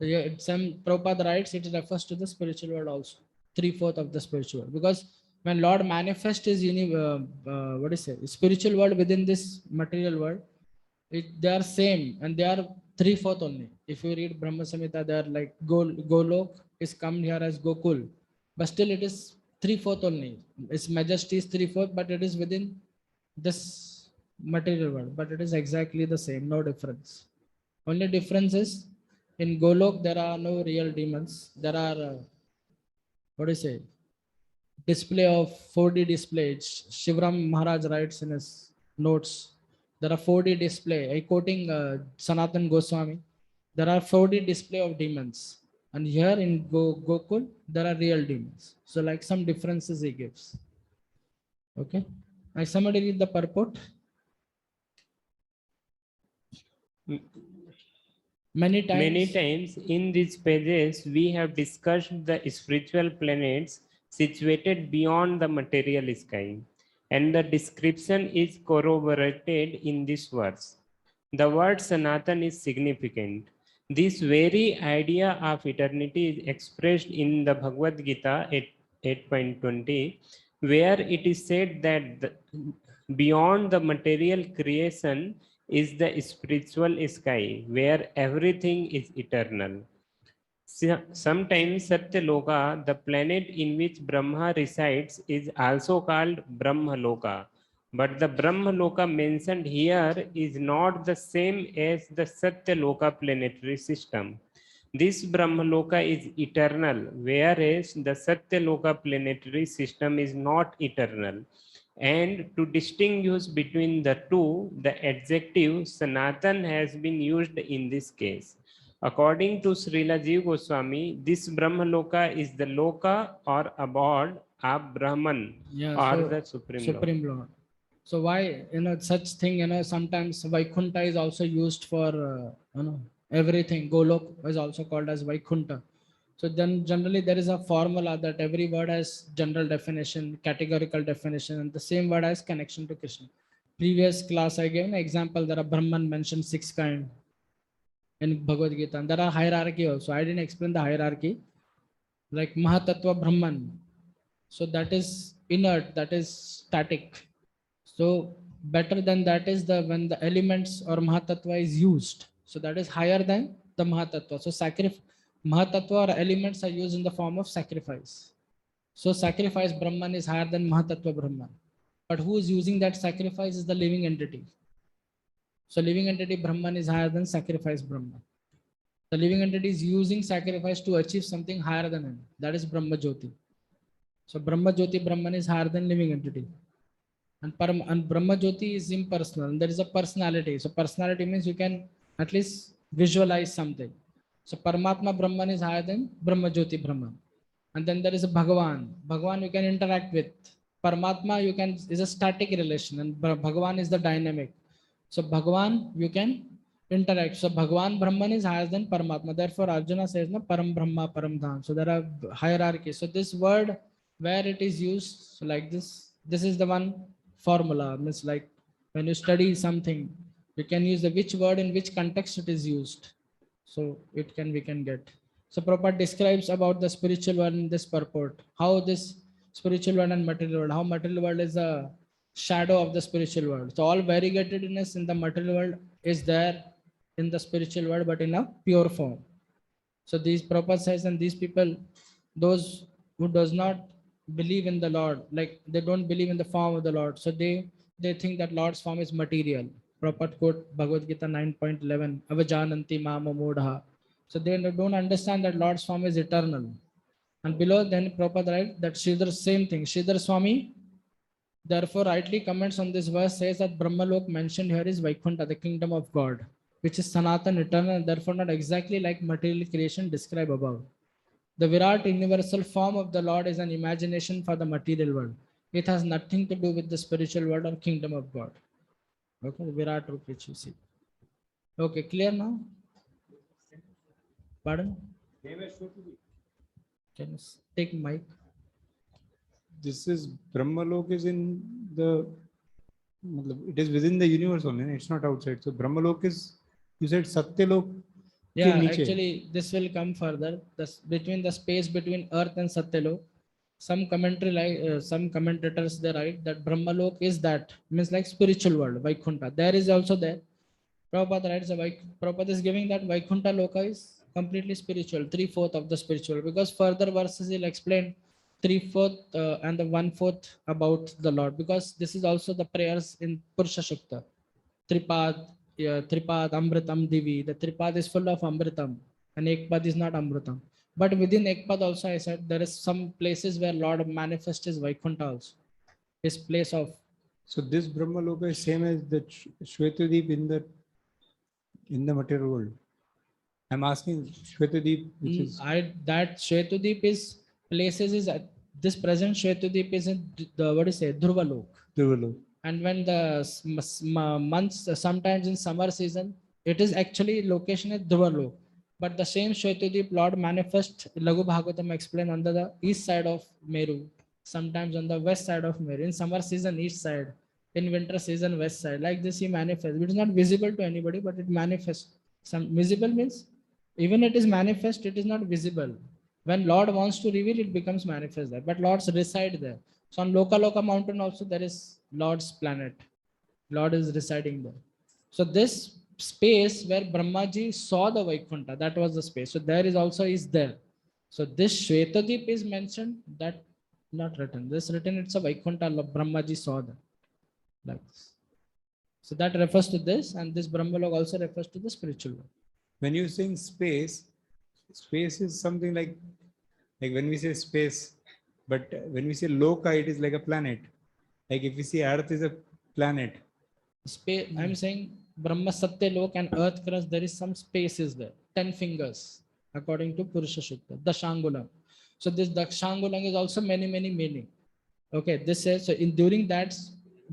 Prabhupada writes it refers to the spiritual world also, 3/4 of the spiritual world. Because when Lord manifests his what is it, spiritual world within this material world, they are same and they are 3/4 only. If you read Brahma Samhita, they are like Golok is come here as Gokul, but still it is 3/4 only. Its majesty is 3/4, but it is within this material world, but it is exactly the same, no difference. Only difference is in Golok there are no real demons. There are what do you say? Display of 4D display. Shivram Maharaj writes in his notes. There are 4D display. I quoting Sanatan Goswami. There are 4D display of demons, and here in Gokul there are real demons. So like some differences he gives. Okay. I somebody read the purport. Many times in these pages, we have discussed the spiritual planets situated beyond the material sky, and the description is corroborated in this verse. The word Sanatan is significant. This very idea of eternity is expressed in the Bhagavad Gita 8.20, where it is said that beyond the material creation is the spiritual sky where everything is eternal. Sometimes Satyaloka, the planet in which Brahma resides, is also called Brahmaloka. But the Brahmaloka mentioned here is not the same as the Satyaloka planetary system. This Brahmaloka is eternal, whereas the Satyaloka planetary system is not eternal. And to distinguish between the two, the adjective Sanatan has been used in this case. According to Srila Jiva Goswami, this Brahmaloka is the loka or abode of Brahman, or so the Supreme Lord. So why such thing sometimes Vaikunta is also used for everything. Golok is also called as Vaikunta. So then generally there is a formula that every word has general definition, categorical definition, and the same word has connection to Krishna. Previous class I gave an example. There are Brahman mentioned 6 kind in Bhagavad Gita, and there are hierarchy also. I didn't explain the hierarchy. Like Mahatattva Brahman. So that is inert, that is static. So better than that is the when the elements or Mahatattva is used. So that is higher than the Mahatattva. So Mahatattva or elements are used in the form of sacrifice. So sacrifice Brahman is higher than Mahatattva Brahman. But who is using that sacrifice is the living entity. So living entity Brahman is higher than sacrifice Brahman. The living entity is using sacrifice to achieve something higher than him. That is Brahma Jyoti. So Brahma Jyoti Brahman is higher than living entity. And Brahma Jyoti is impersonal. And there is a personality. So personality means you can at least visualize something. So Paramatma Brahman is higher than Brahma Jyoti Brahman. And then there is a Bhagavan. Bhagavan you can interact with. Paramatma is a static relation, and Bhagavan is the dynamic. So Bhagavan you can interact. So Bhagavan Brahman is higher than Paramatma. Therefore Arjuna says no Param Brahma Param Dham. So there are hierarchies. So this word where it is used so like this is the one formula. Means like when you study something, you can use the which word in which context it is used. So we can get. So Prabhupada describes about the spiritual world in this purport. How this spiritual world and material world, how material world is a shadow of the spiritual world. So all variegatedness in the material world is there in the spiritual world, but in a pure form. So these Prabhupada says, and these people, those who does not believe in the Lord, like they don't believe in the form of the Lord. So they think that Lord's form is material. Prabhupada quote Bhagavad Gita 9.11, Avajananti mama modha. So they don't understand that Lord's form is eternal. And below then Prabhupada writes that Sridhar same thing. Sridhar Swami therefore rightly comments on this verse, says that Brahmalok mentioned here is Vaikuntha, the kingdom of God, which is Sanatan, eternal, and therefore not exactly like material creation described above. The Virat universal form of the Lord is an imagination for the material world. It has nothing to do with the spiritual world or kingdom of God. Okay, the Virat Rup which you see. Okay, clear now? Pardon? Can you take mic? This is Brahmalok is in the, it is within the universe only. It's not outside. So Brahmalok is, you said Satyalok. Yeah, niche. actually, this will come further. Between the space between Earth and Satyalok, some commentary like some commentators they write that Brahmalok is that means like spiritual world, Vaikuntha. There is also there. Prabhupada writes Prabhupada is giving that Vaikuntha Loka is completely spiritual, 3/4 of the spiritual, because further verses will explain 3/4 and the 1/4 about the Lord, because this is also the prayers in Purusha Shukta. Tripad, Tripad, Amritam Divi. The Tripad is full of Amritam and Ekpad is not Amritam. But within Ekpad also I said there is some places where Lord manifests his Vaikuntha also. His place of. So this Brahmaloka is same as the Shwetadeep in the material world. I'm asking Shwetadeep, which is That Shwetadeep is places is this present Shwetadeep is in the what is it Dhruvalok. Dhruvalok. And when the months sometimes in summer season, it is actually location at Dhruvalok. But the same Shwetadeep Lord manifest Lagu Bhagavatam explained on the east side of Meru, sometimes on the west side of Meru. In summer season, east side. In winter season, west side. Like this, he manifests. It is not visible to anybody, but it manifests. Some visible means even it is manifest, it is not visible. When Lord wants to reveal, it becomes manifest there. But Lords reside there. So on Loka mountain also there is Lord's planet. Lord is residing there. So this space where Brahmaji saw the Vaikuntha, that was the space. So there is also is there. So this Shwetadeep is mentioned, that not written. This written, it's a Vaikuntha, Brahmaji saw that. Like this. So that refers to this, and this Brahmalok also refers to the spiritual world. When you're saying space, space is something like when we say space, but when we say Loka, it is like a planet. Like if we see Earth is a planet. Space, I'm saying Brahma Satya Lok and Earth crust, there is some spaces there. 10 fingers, according to Purusha Shukta, Dashangulam. So this Dashangulam is also many meaning. Okay, this says so during that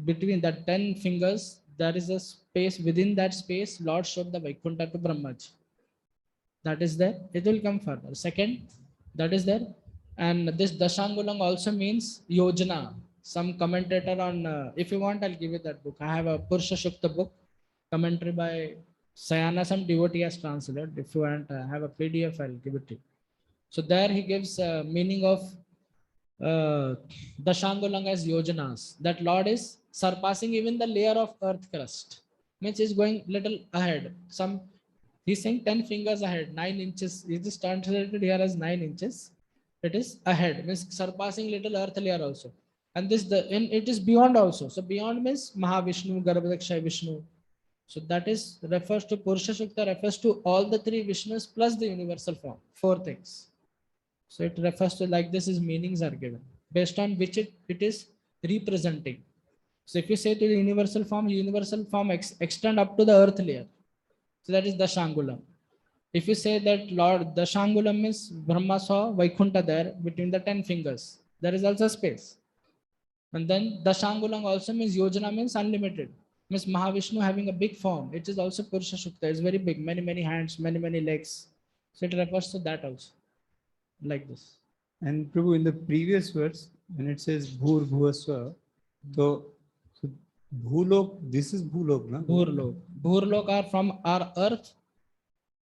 between that 10 fingers, there is a space. Within that space, Lord showed the Vaikuntha to Brahmaji. That is there. It will come further. Second, that is there. And this Dashangulam also means Yojana. Some commentator on, if you want, I'll give you that book. I have a Purusha Shukta book, commentary by Sayana, some devotee has translated. If you want, I have a PDF, I'll give it to you. So there he gives meaning of Dashangulam as Yojanas. That Lord is surpassing even the layer of earth crust. Means he's going little ahead. He's saying 10 fingers ahead, 9 inches. It is translated here as 9 inches. It is ahead, means surpassing little earth layer also. And it is beyond also. So beyond means Mahavishnu, Garbhadakshay Vishnu. So that is refers to Purusha Shukta, refers to all the 3 Vishnus plus the universal form. 4 things. So it refers to like this is meanings are given based on which it is representing. So if you say to the universal form extend up to the earth layer. So that is Dashangulam. If you say that Lord Dashangulam means Brahma saw Vaikuntha there between the 10 fingers, there is also space. And then Dashangulam also means Yojana means unlimited. Means Mahavishnu having a big form. It is also Purusha Shukta. It's very big, many hands, many legs. So it refers to that also. Like this. And Prabhu, in the previous verse, when it says Bhur Bhuvaswa, so Bhulok, this is Bhulok, na? Bhurlok. Bhurlok are from our earth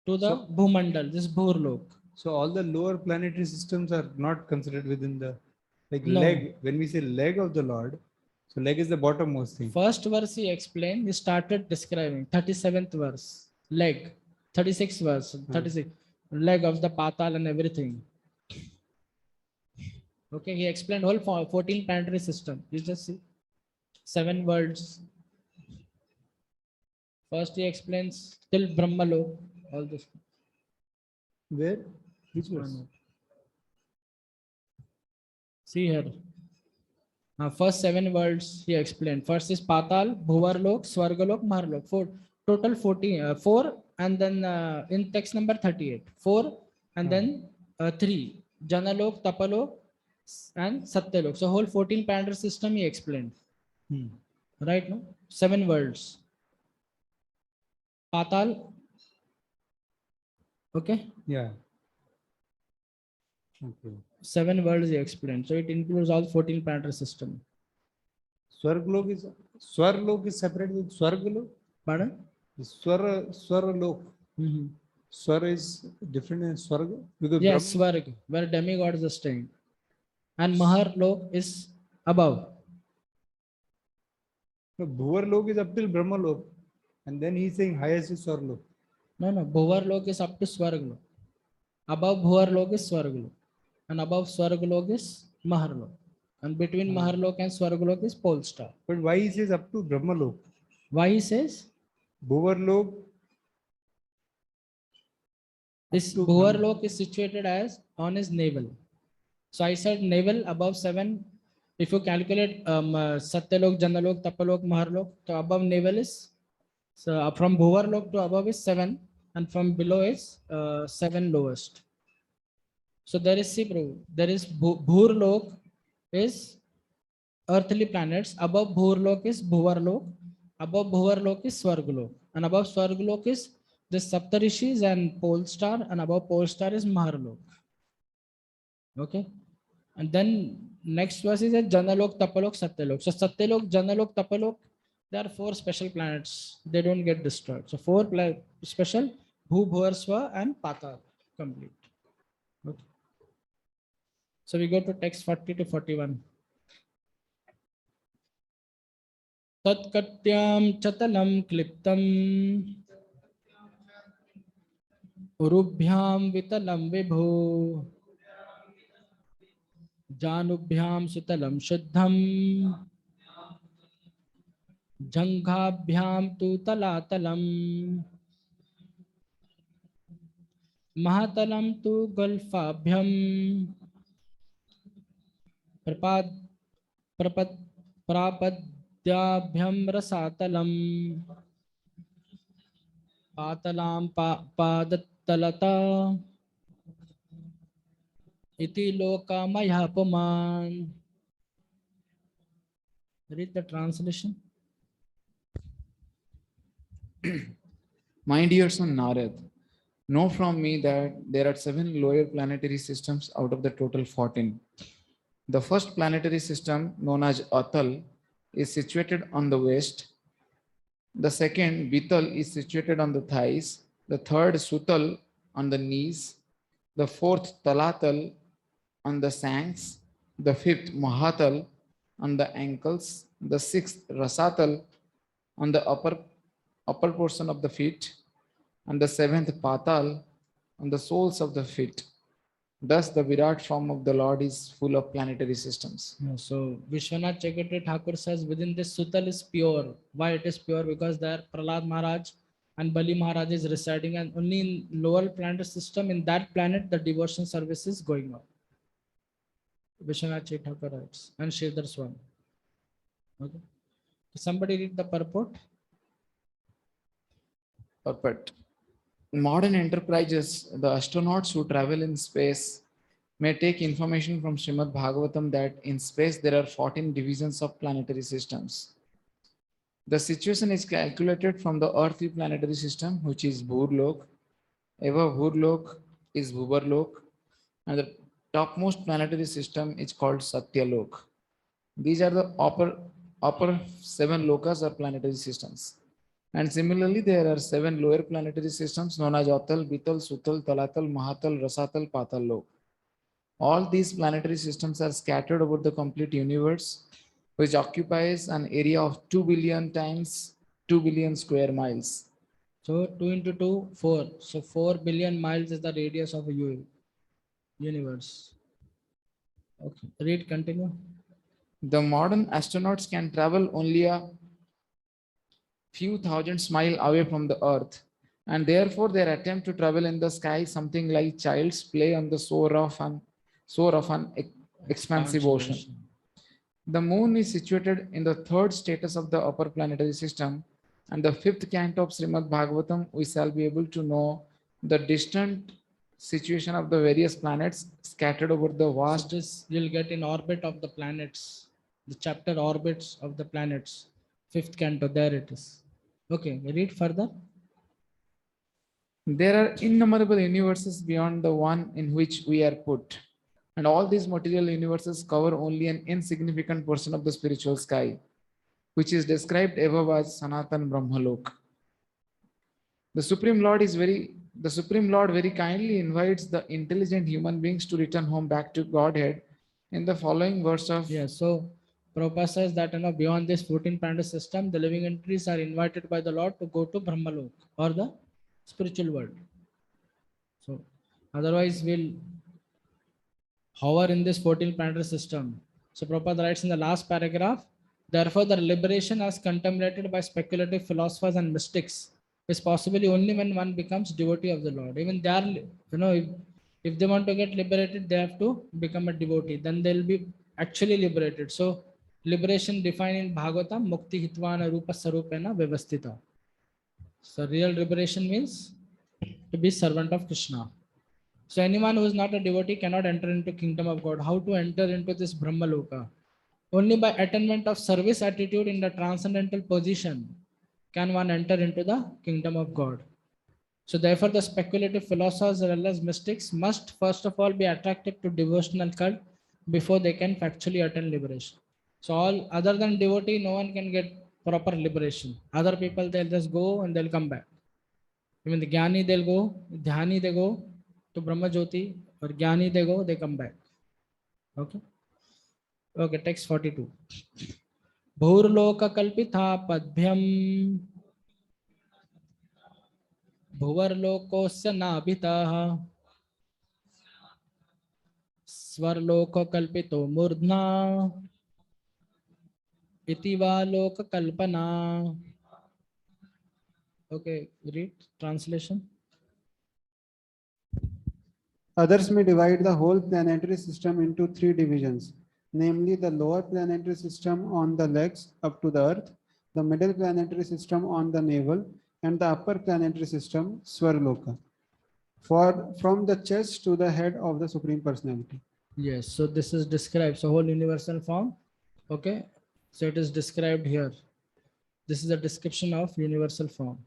to the Bhumandal. This is Bhurlok. So all the lower planetary systems are not considered within the like No. leg. When we say leg of the Lord, so leg is the bottommost thing. First verse he explained, he started describing 37th verse, leg, 36th verse, 36, leg of the patal and everything. Okay, he explained whole 14 planetary system. You just see 7 worlds. First he explains till Brahmalok, all this. Where? Which verse? See here. First 7 worlds he explained. First is Patal, Bhuvarlok, Swargalok, Maharlok. Total 14, 4, and then in text number 38, 4, and then 3, Janalok, Tapalok, and Satyalok. So whole 14 planetary system he explained. Right? No? 7 worlds. Patal. Okay. Yeah. Okay. 7 worlds he explained. So it includes all 14 planetary system. Swarglok is separate with Swargalok. Pardon? Swaralok. Mm-hmm. Swar is different than Swarga because Yes, Swarg, where demigods are staying. And Maharlok is above. Bhuvarlok is up till Brahmalok, and then he's saying highest is Swarlok. No, Bhuvarlok is up to Swarglok. Above Bhuvarlok is Swarglok. And above Swarglok is Maharlok. And between Maharlok and Swarglok is pole star. But why he says up to Brahmalok? Why he says? Bhuvarlok. This Bhuvarlok is situated as on his navel. So I said navel above 7. If you calculate Satyalok, Janalok, Tapalok, Maharlok, so above navel is, so from Bhuvarlok to above is 7, and from below is 7 lowest. So there is, see bro, there is Bhurlok is earthly planets, above Bhurlok is Bhuvarlok, above Bhuvarlok is Swargalok, and above Swargalok is the Saptarishis and pole star, and above pole star is Maharlok. Okay. And then next verse is a Janalok, Tapalok, Satyalok. So Satyalok, Janalok, Tapalok, there are 4 special planets. They don't get destroyed. So 4 special, Bhu, Bhuvarsva, and Patal. Complete. Okay. So we go to text 40 to 41. Tatkatyam chatalam kliptam urubhyam vitalam vibhu Janubhyam sutalam shuddham Janghabhyam tu talatalam Mahatalam tu Gulfabhyam Prapadyabhyam Rasatalam Patalam Padatalata Iti Loka Mayapuman. Read the translation. My dear son Narad, know from me that there are 7 lower planetary systems out of the total 14. The first planetary system, known as Atal, is situated on the west. The second, Vital, is situated on the thighs. The third, Sutal, on the knees. The fourth, Talatal, on the sanks. The fifth, Mahatal, on the ankles. The sixth, Rasatal, on the upper portion of the feet. And the seventh, Patal, on the soles of the feet. Thus, the Virat form of the Lord is full of planetary systems. So Vishwanath Chakravarti Thakur says within this Sutal is pure. Why it is pure? Because there Prahlad Maharaj and Bali Maharaj is residing, and only in lower planetary system, in that planet, the devotion service is going on. Vishwanath Chakravarti Thakur writes, and Sridhar Swami. Okay. Somebody read the purport. But modern enterprises, the astronauts who travel in space may take information from Srimad Bhagavatam that in space there are 14 divisions of planetary systems. The situation is calculated from the earthly planetary system, which is Bhurlok. Above Bhurlok is Bhuvarlok, and the topmost planetary system is called Satyalok. These are the upper 7 lokas or planetary systems. And similarly, there are 7 lower planetary systems known as Atal, Bital, Sutal, Talatal, Mahatal, Rasatal, Patal Lok. All these planetary systems are scattered over the complete universe, which occupies an area of 2 billion times 2 billion square miles. So 2 into 2, 4. So 4 billion miles is the radius of a universe. Okay, read, continue. The modern astronauts can travel only a few thousands miles away from the Earth, and therefore their attempt to travel in the sky something like child's play on the shore of an expansive ocean. The moon is situated in the third status of the upper planetary system, and the fifth canto of Srimad Bhagavatam, we shall be able to know the distant situation of the various planets scattered over the So vast. this you'll get in orbit of the planets, the chapter orbits of the planets, 5th canto, there it is. Okay, read further. There are innumerable universes beyond the one in which we are put. And all these material universes cover only an insignificant portion of the spiritual sky, which is described above as Sanatan Brahmalok. The Supreme Lord very kindly invites the intelligent human beings to return home back to Godhead in the following verse of. Yeah, so Prabhupada says that beyond this 14 planetary system, the living entities are invited by the Lord to go to Brahmalok or the spiritual world. So otherwise we'll hover in this 14 planetary system. So Prabhupada writes in the last paragraph, therefore the liberation as contemplated by speculative philosophers and mystics is possibly only when one becomes devotee of the Lord. Even they are, if they want to get liberated, they have to become a devotee. Then they'll be actually liberated. So liberation defined in Bhagavatam, Mukti Hitvana Rupa Sarupena Vyavastita. So real liberation means to be servant of Krishna. So anyone who is not a devotee cannot enter into kingdom of God. How to enter into this Brahma Loka? Only by attainment of service attitude in the transcendental position can one enter into the kingdom of God. So therefore the speculative philosophers as well as mystics must first of all be attracted to devotional cult before they can factually attain liberation. So all other than devotee, no one can get proper liberation. Other people, they'll just go and they'll come back. Even the Jnani, they'll go, Dhyani, they go to Brahma Jyoti, or Jnani, they go, they come back. Okay. Okay, text 42. Bhurloka kalpitha padbhyam भुवर्लोकोस्य नाभितः स्वर्लोको कल्पितो मूर्ध्ना इति वा लोक कल्पना. Okay, read translation. Others may divide the whole planetary system into 3 divisions, namely the lower planetary system on the legs up to the earth, the middle planetary system on the navel, and the upper planetary system, Swarloka, from the chest to the head of the Supreme Personality. Yes, so this is described. So whole universal form. Okay, so it is described here. This is a description of universal form.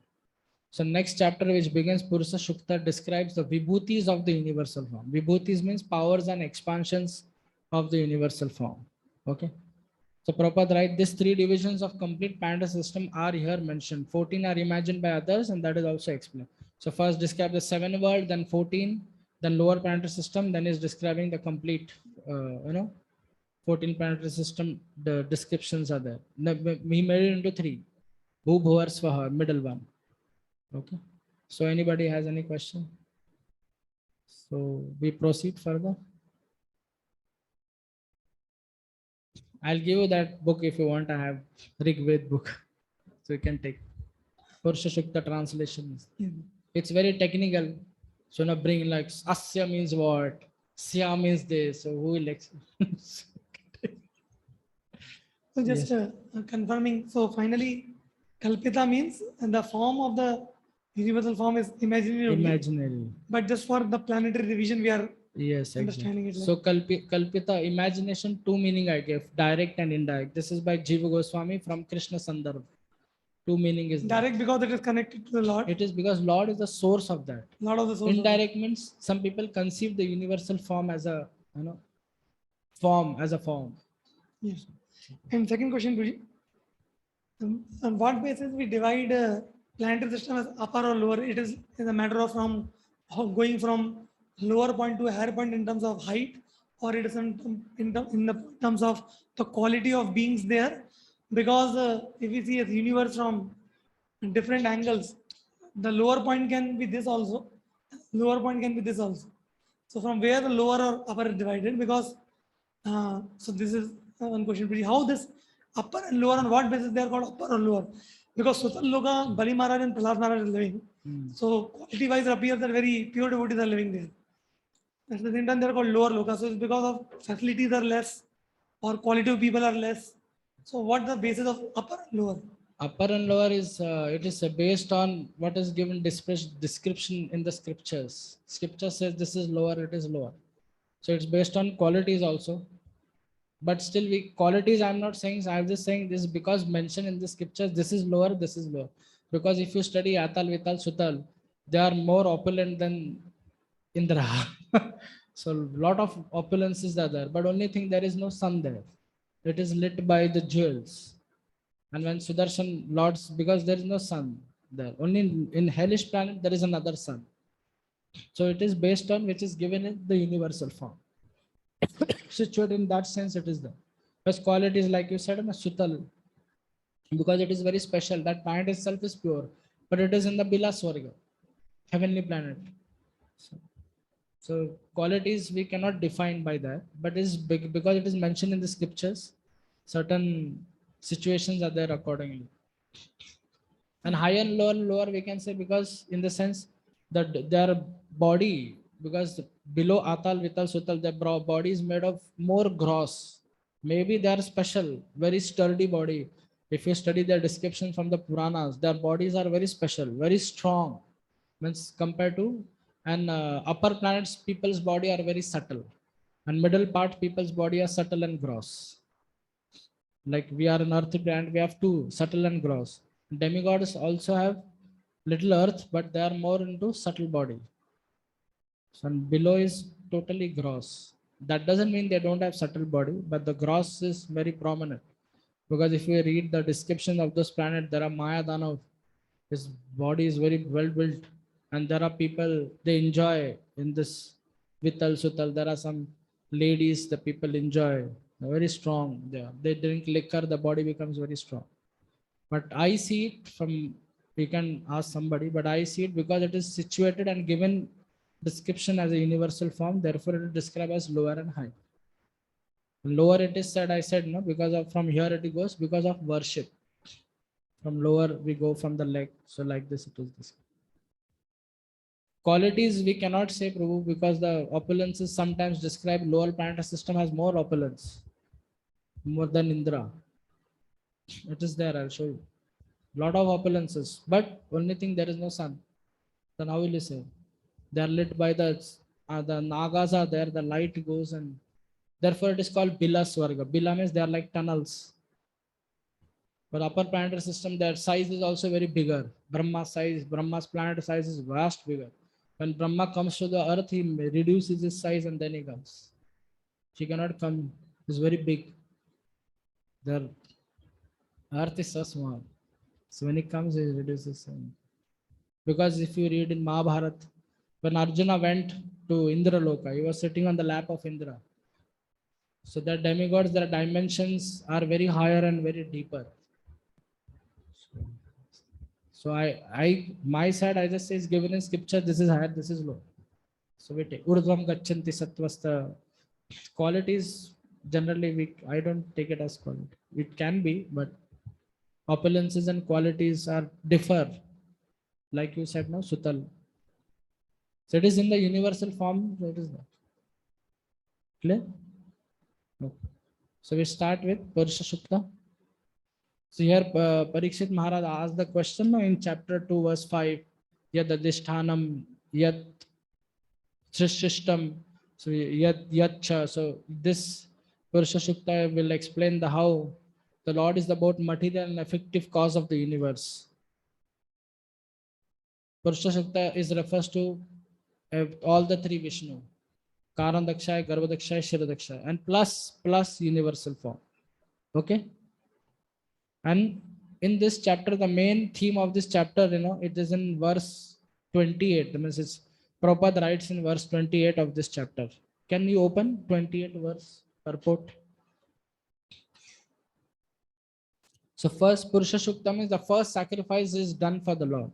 So next chapter, which begins Purusha Shukta, describes the vibhutis of the universal form. Vibhutis means powers and expansions of the universal form. Okay. So Prabhupada writes, these 3 divisions of complete planetary system are here mentioned. 14 are imagined by others, and that is also explained. So first describe the 7 world, then 14, then lower planetary system, then is describing the complete, 14 planetary system. The descriptions are there. We made it into 3. Bhu, Bhuvar, Swaha, middle one. Okay. So anybody has any question? So we proceed further. I'll give you that book if you want. I have Rig Ved book, so you can take Purusha Shukta translation. It's very technical. So now bring like Asya means what, Sya means this. So who will So just confirming. So finally, Kalpita means the form of the universal form is imaginary. Imaginary. But just for the planetary division, we are Exactly. understanding it. So Kalpita, imagination, 2 meaning I gave, direct and indirect. This is by Jiva Goswami from Krishna Sandarbha. 2 meaning is direct that. because it is connected to the Lord. It is because Lord is the source of that. Lord of the source. Indirect means some people conceive the universal form as a form. Yes. And second question, Guruji, on what basis we divide planetary system as upper or lower. It is a matter of going from lower point to a higher point in terms of height, or it is in the terms of the quality of beings there. Because if we see a universe from different angles, the lower point can be this also, lower point can be this also. So from where the lower or upper is divided, because so this is one question. How this upper and lower, on what basis they are called upper or lower? Because Sutal Loka, Bali Maharaj and Prahlad Maharaj is living. So quality wise it appears that very pure devotees are living there. At the same time, they are called lower Loka. So it's because of facilities are less or quality of people are less. So what the basis of upper and lower? Upper and lower is it is based on what is given description in the scriptures. Scripture says this is lower, it is lower. So it's based on qualities also. But still, we qualities. I'm not saying. I'm just saying this because mentioned in the scriptures. This is lower. This is lower. Because if you study Atal, Vital, Sutal, they are more opulent than Indra. So lot of opulences are there. But only thing there is no sun there. It is lit by the jewels. And when Sudarshan lords, because there is no sun there. Only in hellish planet there is another sun. So it is based on which is given in the universal form. Situated in that sense, it is there. Because qualities, like you said, Sutal, because it is very special. That planet itself is pure, but it is in the Bila Swarga, heavenly planet. So qualities we cannot define by that, but is big because it is mentioned in the scriptures. Certain situations are there accordingly. And higher and lower we can say because in the sense that their body, because below Atal, Vital, Sutal, their body is made of more gross. Maybe they are special, very sturdy body. If you study their description from the Puranas, their bodies are very special, very strong. Means compared to and upper planets, people's body are very subtle, and middle part people's body are subtle and gross. Like we are an earth planet, we have two, subtle and gross. Demigods also have little earth, but they are more into subtle body. So below is totally gross. That doesn't mean they don't have subtle body, but the gross is very prominent. Because if you read the description of this planet, there are Maya Danav. His body is very well built, and there are people they enjoy in this Vital Sutal. There are some ladies the people enjoy. They're very strong. They drink liquor, the body becomes very strong. But I see it from, you can ask somebody, but I see it because it is situated and given description as a universal form. Therefore, it is described as lower and high. Lower it is said, I said no, because of from here it goes because of worship. From lower we go from the leg. So like this it is this. Qualities we cannot say, Prabhu, because the opulences sometimes describe lower planetary system has more opulence, more than Indra. It is there, I'll show you. Lot of opulences, but only thing there is no sun. Then how will you say? They are lit by the Nagas are there, the light goes, and therefore it is called Bila Swarga. Bila means they are like tunnels. But upper planetary system, their size is also very bigger. Brahma's planet size is vast bigger. When Brahma comes to the earth, he reduces his size and then he comes. He cannot come. It's very big. The earth is so small. So when he comes, he reduces size. Because if you read in Mahabharata, when Arjuna went to Indra Loka, he was sitting on the lap of Indra. So the demigods, their dimensions are very higher and very deeper. So my side, I just say is given in scripture, this is higher, this is low. So we take Urdhvam Gachanti Satvasta. Qualities, generally, I don't take it as quality. It can be, but opulences and qualities are differ. Like you said, no, Sutal. So it is in the universal form, so it is that. Clear? Okay. So we start with Purusha Sukta. So here Parikshit Maharaj asked the question in chapter 2, verse 5. Yad adhishthanam, yat shrishtam, so yat yatcha. So this Purusha Sukta will explain the how the Lord is the both material and effective cause of the universe. Purusha Sukta is refers to all the three Vishnu. Karan Dakshaya, Garbha Dakshaya, Shira Dakshaya, and plus universal form. Okay? And in this chapter, the main theme of this chapter, it is in verse 28. That means it's Prabhupada writes in verse 28 of this chapter. Can you open 28 verse purport? So first Purusha Shukta means the first sacrifice is done for the Lord.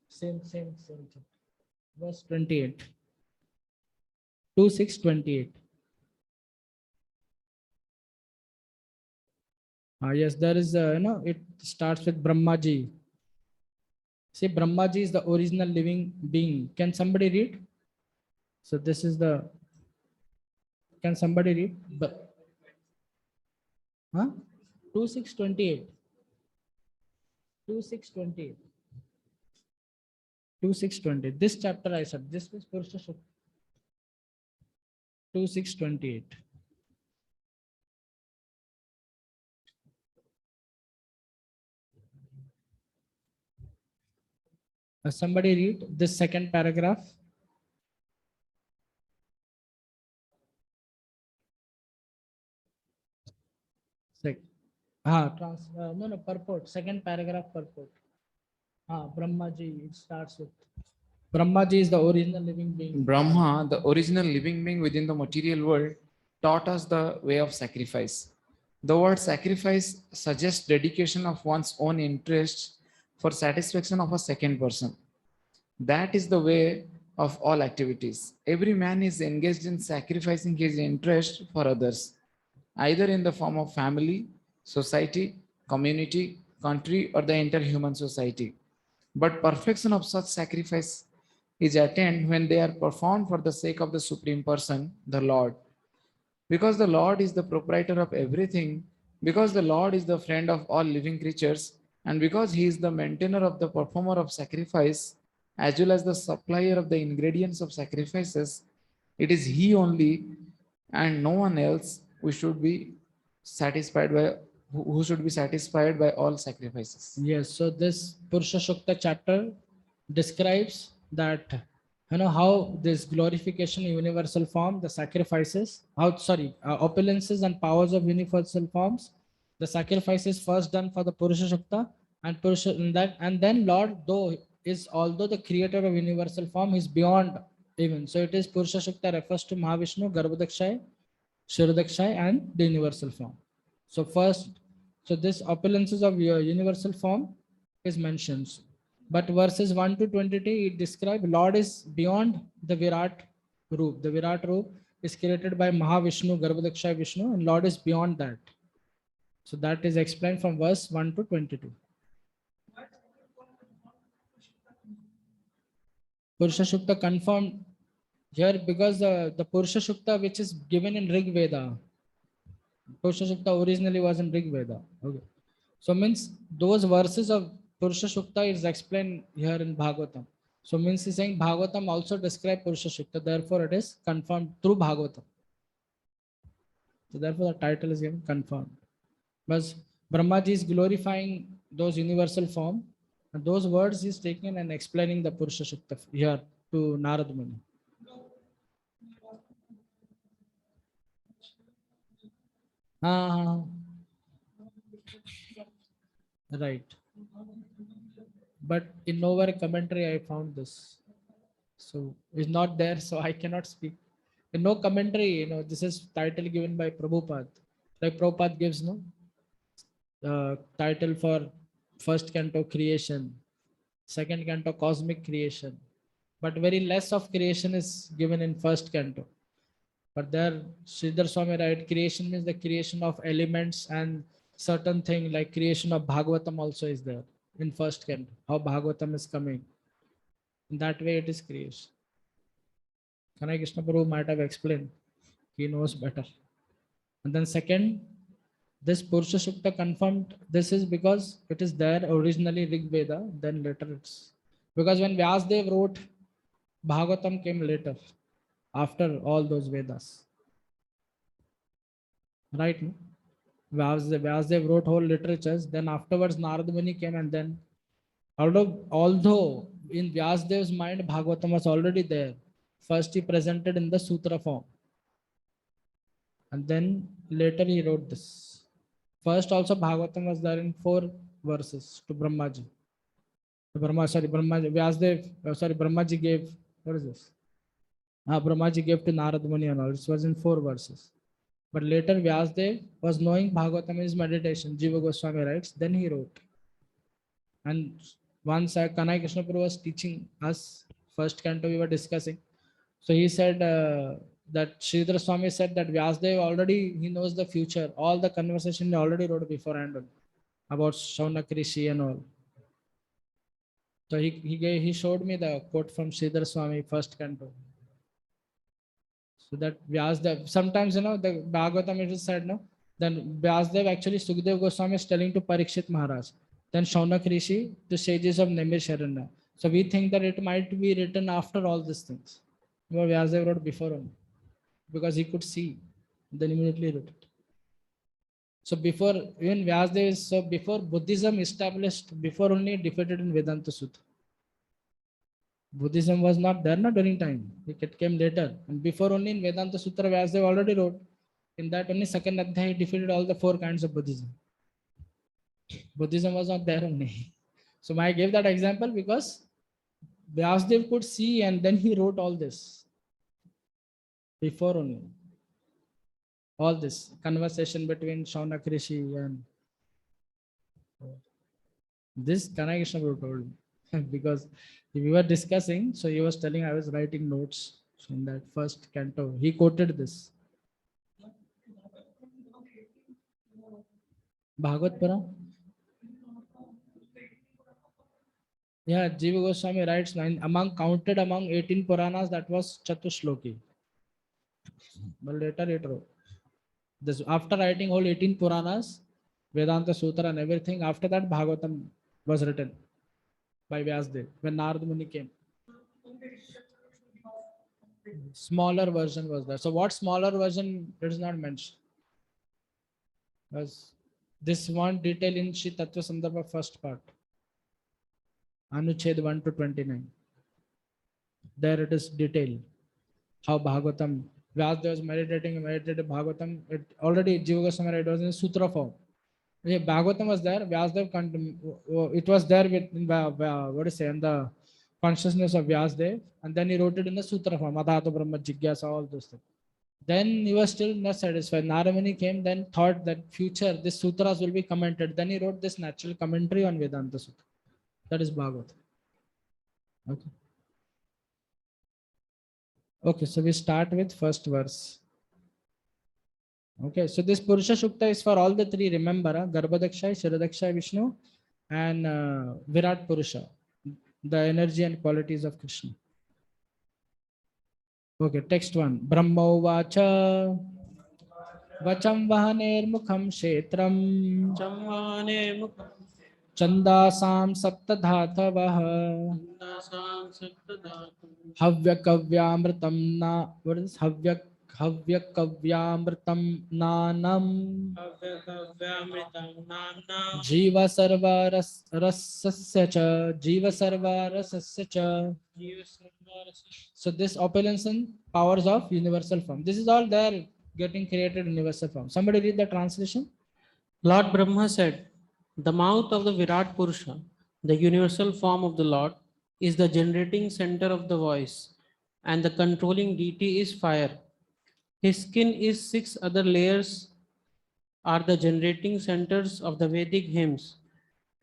Same. Verse 28. 2:6:28. Yes, there is it starts with Brahmaji. See, Brahmaji is the original living being. Can somebody read? So this is the, can somebody read? But, huh? 2:6:28. 2:6:28. 2:6:20. This chapter I said, this was Purusha Shukta. 2:6:28. Somebody read this second paragraph. No, purport. Second paragraph purport. Brahmaji, it starts with Brahmaji is the original living being. Brahma, the original living being within the material world, taught us the way of sacrifice. The word sacrifice suggests dedication of one's own interests for satisfaction of a second person. That is the way of all activities. Every man is engaged in sacrificing his interest for others, either in the form of family, society, community, country, or the entire human society. But perfection of such sacrifice is attained when they are performed for the sake of the Supreme Person, the Lord. Because the Lord is the proprietor of everything, because the Lord is the friend of all living creatures, and because He is the maintainer of the performer of sacrifice, as well as the supplier of the ingredients of sacrifices, it is He only and no one else we should be satisfied by, who should be satisfied by all sacrifices. Yes, so this Purusha Shukta chapter describes that how this glorification universal form, the sacrifices, opulences and powers of universal forms, the sacrifices first done for the Purusha Shukta and Purusha in that, and then Lord although the creator of universal form is beyond even. So it is Purusha Shukta refers to Mahavishnu, Garbhodakshaya, Shirodakshaya and the universal form. So this opulences of your universal form is mentioned. But verses 1 to 22, it describes Lord is beyond the Virat Roop. The Virat Roop is created by Mahavishnu, Garbhodakshaya Vishnu, and Lord is beyond that. So that is explained from verse 1 to 22. Purusha Shukta confirmed here because the Purusha Shukta which is given in Rig Veda, Purusha Shukta originally was in Rig Veda. Okay. So means those verses of Purusha Shukta is explained here in Bhagavatam. So means he's saying Bhagavatam also describe Purusha Shukta. Therefore it is confirmed through Bhagavatam. So therefore the title is given confirmed. But Brahmaji is glorifying those universal form. And those words is taken and explaining the Purusha Shukta here to Narad Muni. Right. But in nowhere commentary I found this. So it's not there, so I cannot speak. In no commentary, this is title given by Prabhupada. Like Prabhupada gives title for first canto creation, second canto cosmic creation. But very less of creation is given in first canto. But there, Sridhar Swami write, creation means the creation of elements and certain thing like creation of Bhagavatam also is there in first canto. How Bhagavatam is coming. In that way it is creation. Kanai Krishna Prabhu might have explained. He knows better. And then second, this Purusha Shukta confirmed this is because it is there originally Rig Veda, then later it's because when Vyasdev wrote, Bhagavatam came later after all those Vedas. Right? No? Vyasdev wrote whole literatures, then afterwards Narad Muni came, and then although in Vyasdev's mind Bhagavatam was already there, first he presented in the sutra form and then later he wrote this. First also Bhagavatam was there in 4 verses to Brahmaji. Brahmaji gave, what is this? Brahmaji gave to Narad Muni and all. This was in 4 verses. But later Vyasdev was knowing Bhagavatam in his meditation. Jiva Goswami writes, then he wrote. And once Kanai Krishnapur was teaching us, first canto we were discussing. So he said that Sridhar Swami said that Vyasdev already, he knows the future. All the conversation he already wrote beforehand about Shaunak Rishi and all. So he showed me the quote from Sridhar Swami, first canto. So that Vyasdev, sometimes, the Bhagavatam it is said, no? Then Vyasdev actually Sukdev Goswami is telling to Parikshit Maharaj. Then Shaunak Rishi to sages of Nimir Sharanya. So we think that it might be written after all these things. But Vyasdev wrote before only. Because he could see. Then immediately wrote it. So before, even Vyasdev is, so before Buddhism established, before only defeated in Vedanta Sutta. Buddhism was not there during time. It came later. And before only in Vedanta Sutra, Vyasdev already wrote. In that only second adhyaya, he defeated all the 4 kinds of Buddhism. Buddhism was not there only. So I gave that example because Vyasdev could see and then he wrote all this. Before only. All this conversation between Shaunak Rishi and this Kanai Krishna told me. Because we were discussing, so he was telling I was writing notes. So in that first canto, he quoted this. Bhagavad Pura. Yeah, Jiva Goswami writes counted among 18 Puranas, that was Chatushloki. But later it wrote. This, after writing all 18 Puranas, Vedanta Sutra and everything, after that Bhagavatam was written by Vyasdev when Narad Muni came. Smaller version was there. So what smaller version it is not mentioned? Was this one detail in Shri Tattva Sandarbha first part. Anuched 1 to 29. There it is detailed. How Bhagavatam, Vyasdev was meditated Bhagavatam. It already Jiva Goswami it was in sutra form. Yeah, Bhagavatam was there. Vyasdev, it was there with what to say, in the consciousness of Vyasdev, and then he wrote it in the sutra form. Adhata Brahma Jigyasa, all those things. Then he was still not satisfied. Narad Muni came, then thought that future this sutras will be commented. Then he wrote this natural commentary on Vedanta Sutra. That is Bhagavatam. Okay. Okay, so we start with first verse. Okay, so this Purusha Shukta is for all the 3. Remember, Garbhadakshay, Shiradakshay, Vishnu, and Virat Purusha, the energy and qualities of Krishna. Okay, text 1. Brahma Vacha Vacham Vahaner Mukham Shetram Chandasam Saptadhatavah Havyakavyamritam Na, what is Havyakavyamritam Nanam Jiva Sarva Rasasya Cha Jiva Sarva Rasasya Cha. So this opulence and powers of universal form. This is all there getting created in universal form. Somebody read the translation. Lord Brahma said, the mouth of the Virat Purusha, the universal form of the Lord, is the generating center of the voice, and the controlling deity is fire. His skin is 6 other layers are the generating centers of the Vedic hymns,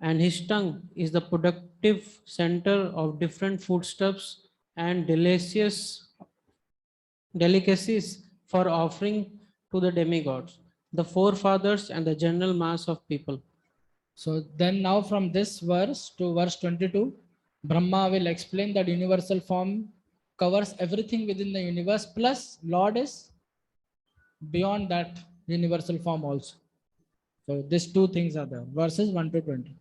and his tongue is the productive center of different foodstuffs and delicacies for offering to the demigods, the forefathers, and the general mass of people. So then now from this verse to verse 22, Brahma will explain that universal form covers everything within the universe, plus Lord is beyond that universal form also. So these 2 things are there. Verses 1 to 20.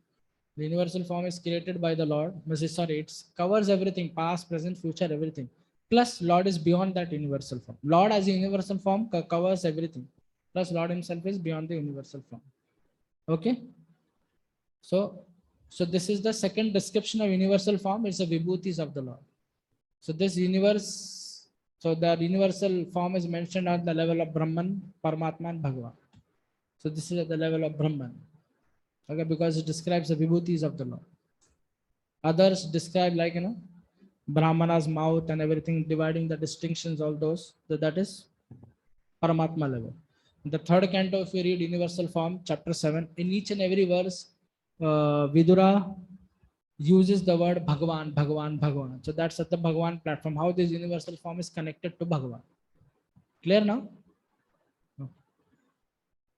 The universal form is created by the Lord. Sorry, it covers everything, past, present, future, everything. Plus Lord is beyond that universal form. Lord as a universal form covers everything. Plus Lord himself is beyond the universal form. Okay. So this is the second description of universal form. It's the vibhutis of the Lord. So this universe, so the universal form is mentioned at the level of Brahman, Paramatma, and Bhagavan. So this is at the level of Brahman. Okay, because it describes the vibhutis of the Lord. Others describe like, Brahmana's mouth and everything, dividing the distinctions, all those. So that is Paramatma level. In the third canto, if we read Universal Form, chapter 7, in each and every verse, Vidura uses the word Bhagavan, Bhagavan, Bhagavan. So that's at the Bhagavan platform, how this universal form is connected to Bhagavan. Clear now? No.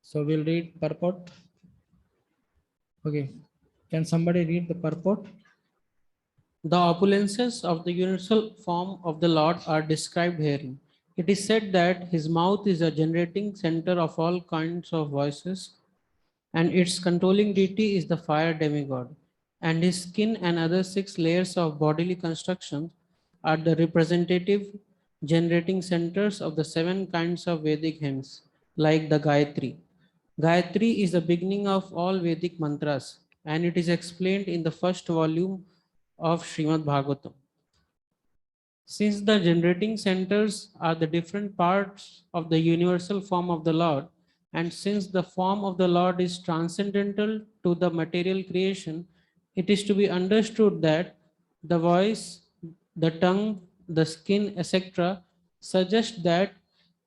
So we'll read purport. Okay. Can somebody read the purport? The opulences of the universal form of the Lord are described herein. It is said that his mouth is a generating center of all kinds of voices, and its controlling deity is the fire demigod, and his skin and other 6 layers of bodily construction are the representative generating centers of the 7 kinds of Vedic hymns, like the Gayatri. Gayatri is the beginning of all Vedic mantras, and it is explained in the first volume of Srimad Bhagavatam. Since the generating centers are the different parts of the universal form of the Lord, and since the form of the Lord is transcendental to the material creation, it is to be understood that the voice, the tongue, the skin, etc., suggest that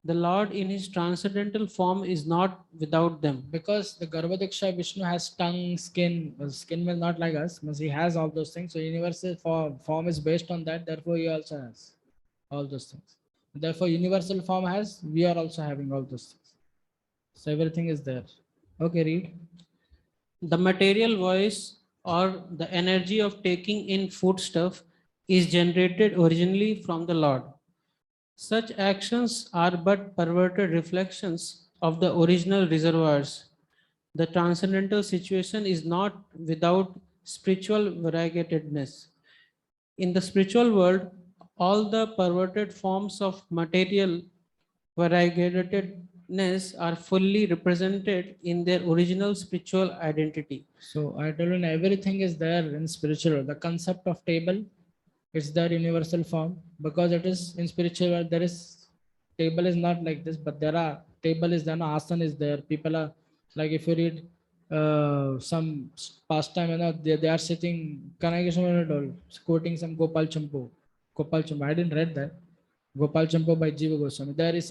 the Lord in his transcendental form is not without them. Because the Garbhadaksha Vishnu has tongue, skin. Skin will not like us, but he has all those things. So universal form is based on that. Therefore, he also has all those things. Therefore, universal form has, we are also having all those things. So everything is there. Okay, read. The material voice or the energy of taking in foodstuff is generated originally from the Lord. Such actions are but perverted reflections of the original reservoirs. The transcendental situation is not without spiritual variegatedness. In the spiritual world, all the perverted forms of material variegatedness are fully represented in their original spiritual identity. So I told you everything is there in spiritual. The concept of table is their universal form, because it is in spiritual world. There is table is not like this, but there are table is there, no asana is there. People are like, if you read some pastime, they are sitting. Can I get someone quoting some Gopal Champu? Gopal Champu. I didn't read that. Gopal Champu by Jiva Goswami. There is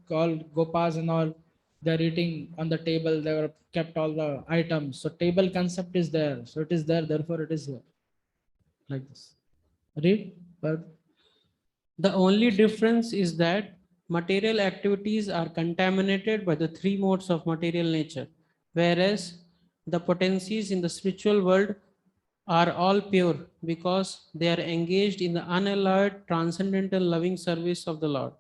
called Gopas and all. They're eating on the table. They were kept all the items. So table concept is there. So it is there. Therefore, it is here. Like this. Read. But The only difference is that material activities are contaminated by the 3 modes of material nature, whereas the potencies in the spiritual world are all pure because they are engaged in the unalloyed transcendental loving service of the Lord.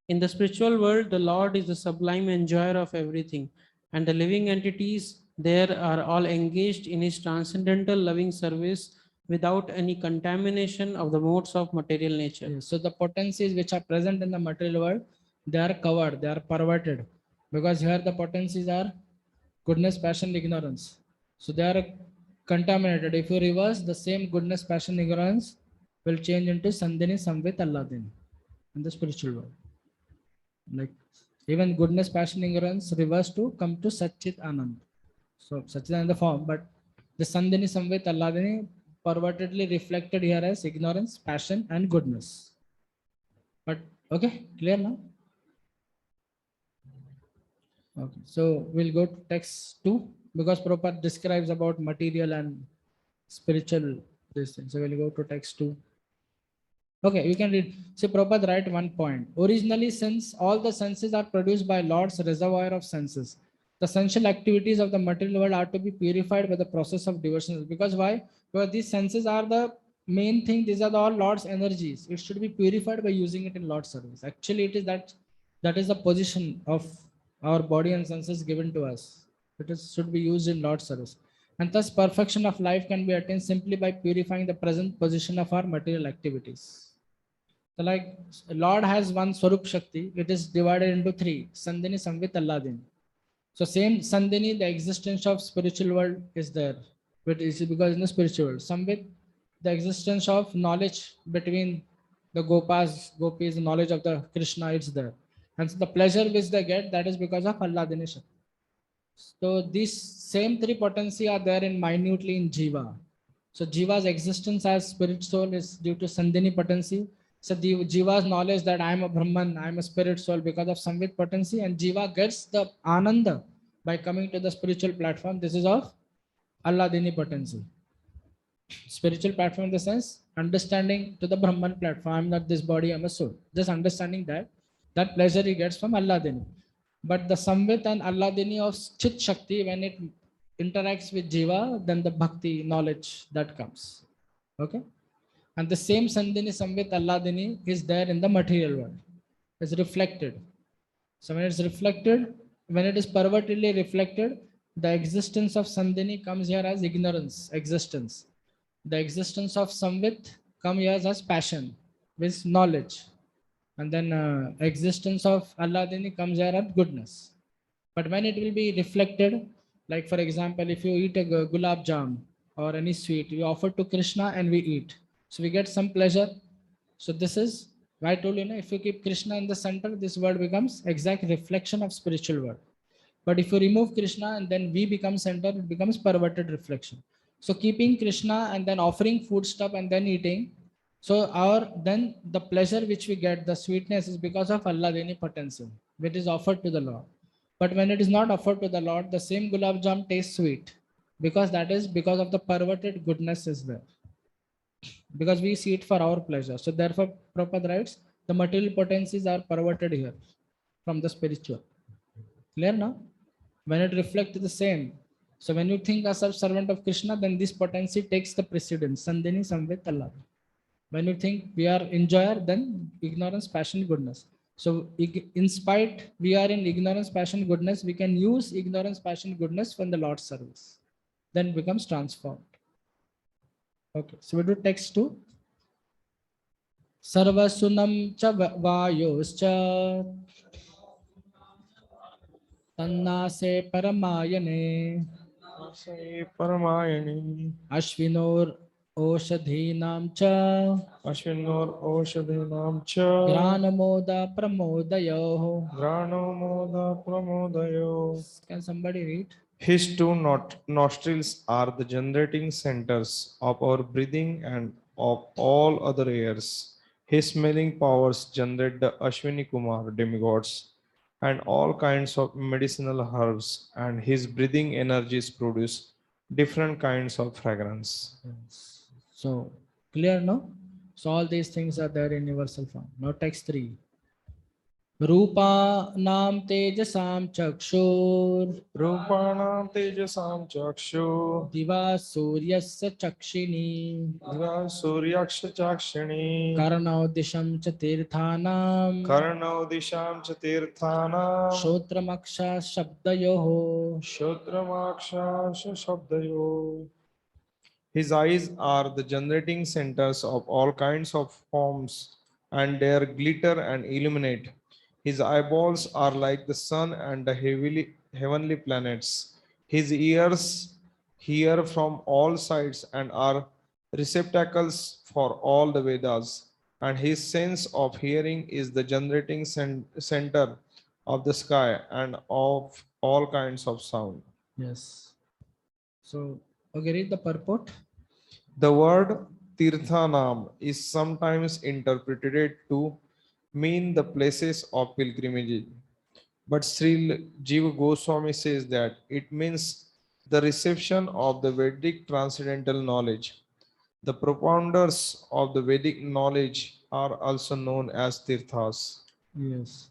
In the spiritual world, the Lord is the sublime enjoyer of everything, and the living entities there are all engaged in his transcendental loving service without any contamination of the modes of material nature. yes, so the potencies which are present in the material world, they are covered, they are perverted, because here the potencies are goodness, passion, ignorance. So they are contaminated. If you reverse, the same goodness, passion, ignorance will change into Sandhini, Samvit, Alladin in the spiritual world. Like even goodness, passion, ignorance reverse to come to Satchit Anand. So Satchidananda form, but the Sandhini, Samvit, Alladini pervertedly reflected here as ignorance, passion, and goodness. But okay, clear now? Okay, so we'll go to text 2, because Prabhupada describes about material and spiritual this thing. So we'll go to text 2. Okay, you can read. See, Prabhupada write one point. Originally, since all the senses are produced by Lord's reservoir of senses, the sensual activities of the material world are to be purified by the process of devotion. Because why? Because these senses are the main thing. These are all Lord's energies. It should be purified by using it in Lord's service. Actually, it is that is the position of our body and senses given to us. It is should be used in Lord's service. And thus, perfection of life can be attained simply by purifying the present position of our material activities. So like Lord has one Swarup Shakti, it is divided into 3, Sandhini, Samvit, Alladin. So same Sandhini, the existence of spiritual world is there, but it's because in the spiritual world. Samvit, the existence of knowledge between the Gopis, the knowledge of the Krishna, it's there. And so the pleasure which they get, that is because of Alladini Shakti. So these same three potency are there in minutely in Jiva. So Jiva's existence as spirit soul is due to Sandhini potency. So the Jiva's knowledge that I am a Brahman, I am a spirit soul because of Samvit potency, and Jiva gets the Ananda by coming to the spiritual platform. This is of Alladini potency. Spiritual platform in the sense understanding to the Brahman platform. I'm not this body, I'm a soul. Just understanding that pleasure he gets from Alladini. But the Samvit and Alladini of Chit Shakti, when it interacts with Jiva, then the Bhakti knowledge that comes. Okay. And the same Sandhini Samvit Alladini is there in the material world. It's reflected. So when it's reflected, when it is pervertedly reflected, the existence of Sandhini comes here as ignorance, existence. The existence of Samvit comes here as passion, with knowledge. And then existence of Alladini comes here as goodness. But when it will be reflected, like for example, if you eat a gulab jam or any sweet, you offer to Krishna and we eat. So we get some pleasure. So this is why I told you, if you keep Krishna in the center, this world becomes exact reflection of spiritual world. But if you remove Krishna and then we become center, it becomes perverted reflection. So keeping Krishna and then offering food stuff and then eating. So then the pleasure which we get, the sweetness is because of Alladini potency, which is offered to the Lord. But when it is not offered to the Lord, the same gulab jam tastes sweet because that is because of the perverted goodness is there. Because we see it for our pleasure. So therefore, Prabhupada writes, the material potencies are perverted here from the spiritual. Clear now? When it reflects the same. So when you think as a servant of Krishna, then this potency takes the precedence. Sandhini Samvit Allah. When you think we are enjoyer, then ignorance, passion, goodness. So in spite we are in ignorance, passion, goodness, we can use ignorance, passion, goodness from the Lord's service. Then becomes transformed. Okay, so we do text 2. Sarvasunam cha vayoscha tannase paramayane Paramayani ashvinor oshadhinam cha Ashvinor Oshadhinam Cha granamoda pramodayo. Grano Moda Pramodayo. Can somebody read? His two nostrils are the generating centers of our breathing and of all other airs. His smelling powers generate the Ashwini Kumar demigods and all kinds of medicinal herbs, and his breathing energies produce different kinds of fragrance. Yes. So clear no? So all these things are there in universal form. Now text 3. Rupa nam tejasam chakshur Rupanam Tejasam Chakshu diva suryasya chakshini Diva Suryaksha Chakshini karnau disham cha tirthanam Karnau Disham Chatirthanam shotramaksha shabdayoho. Shotramaksha Shabdayo. His eyes are the generating centers of all kinds of forms, and their glitter and illuminate. His eyeballs are like the sun and the heavenly planets. His ears hear from all sides and are receptacles for all the Vedas. And his sense of hearing is the generating center of the sky and of all kinds of sound. Yes. So okay, read the purport. The word Tirthanam is sometimes interpreted to mean the places of pilgrimage, but Sri Jiva Goswami says that it means the reception of the Vedic transcendental knowledge. The propounders of the Vedic knowledge are also known as Tirthas. Yes.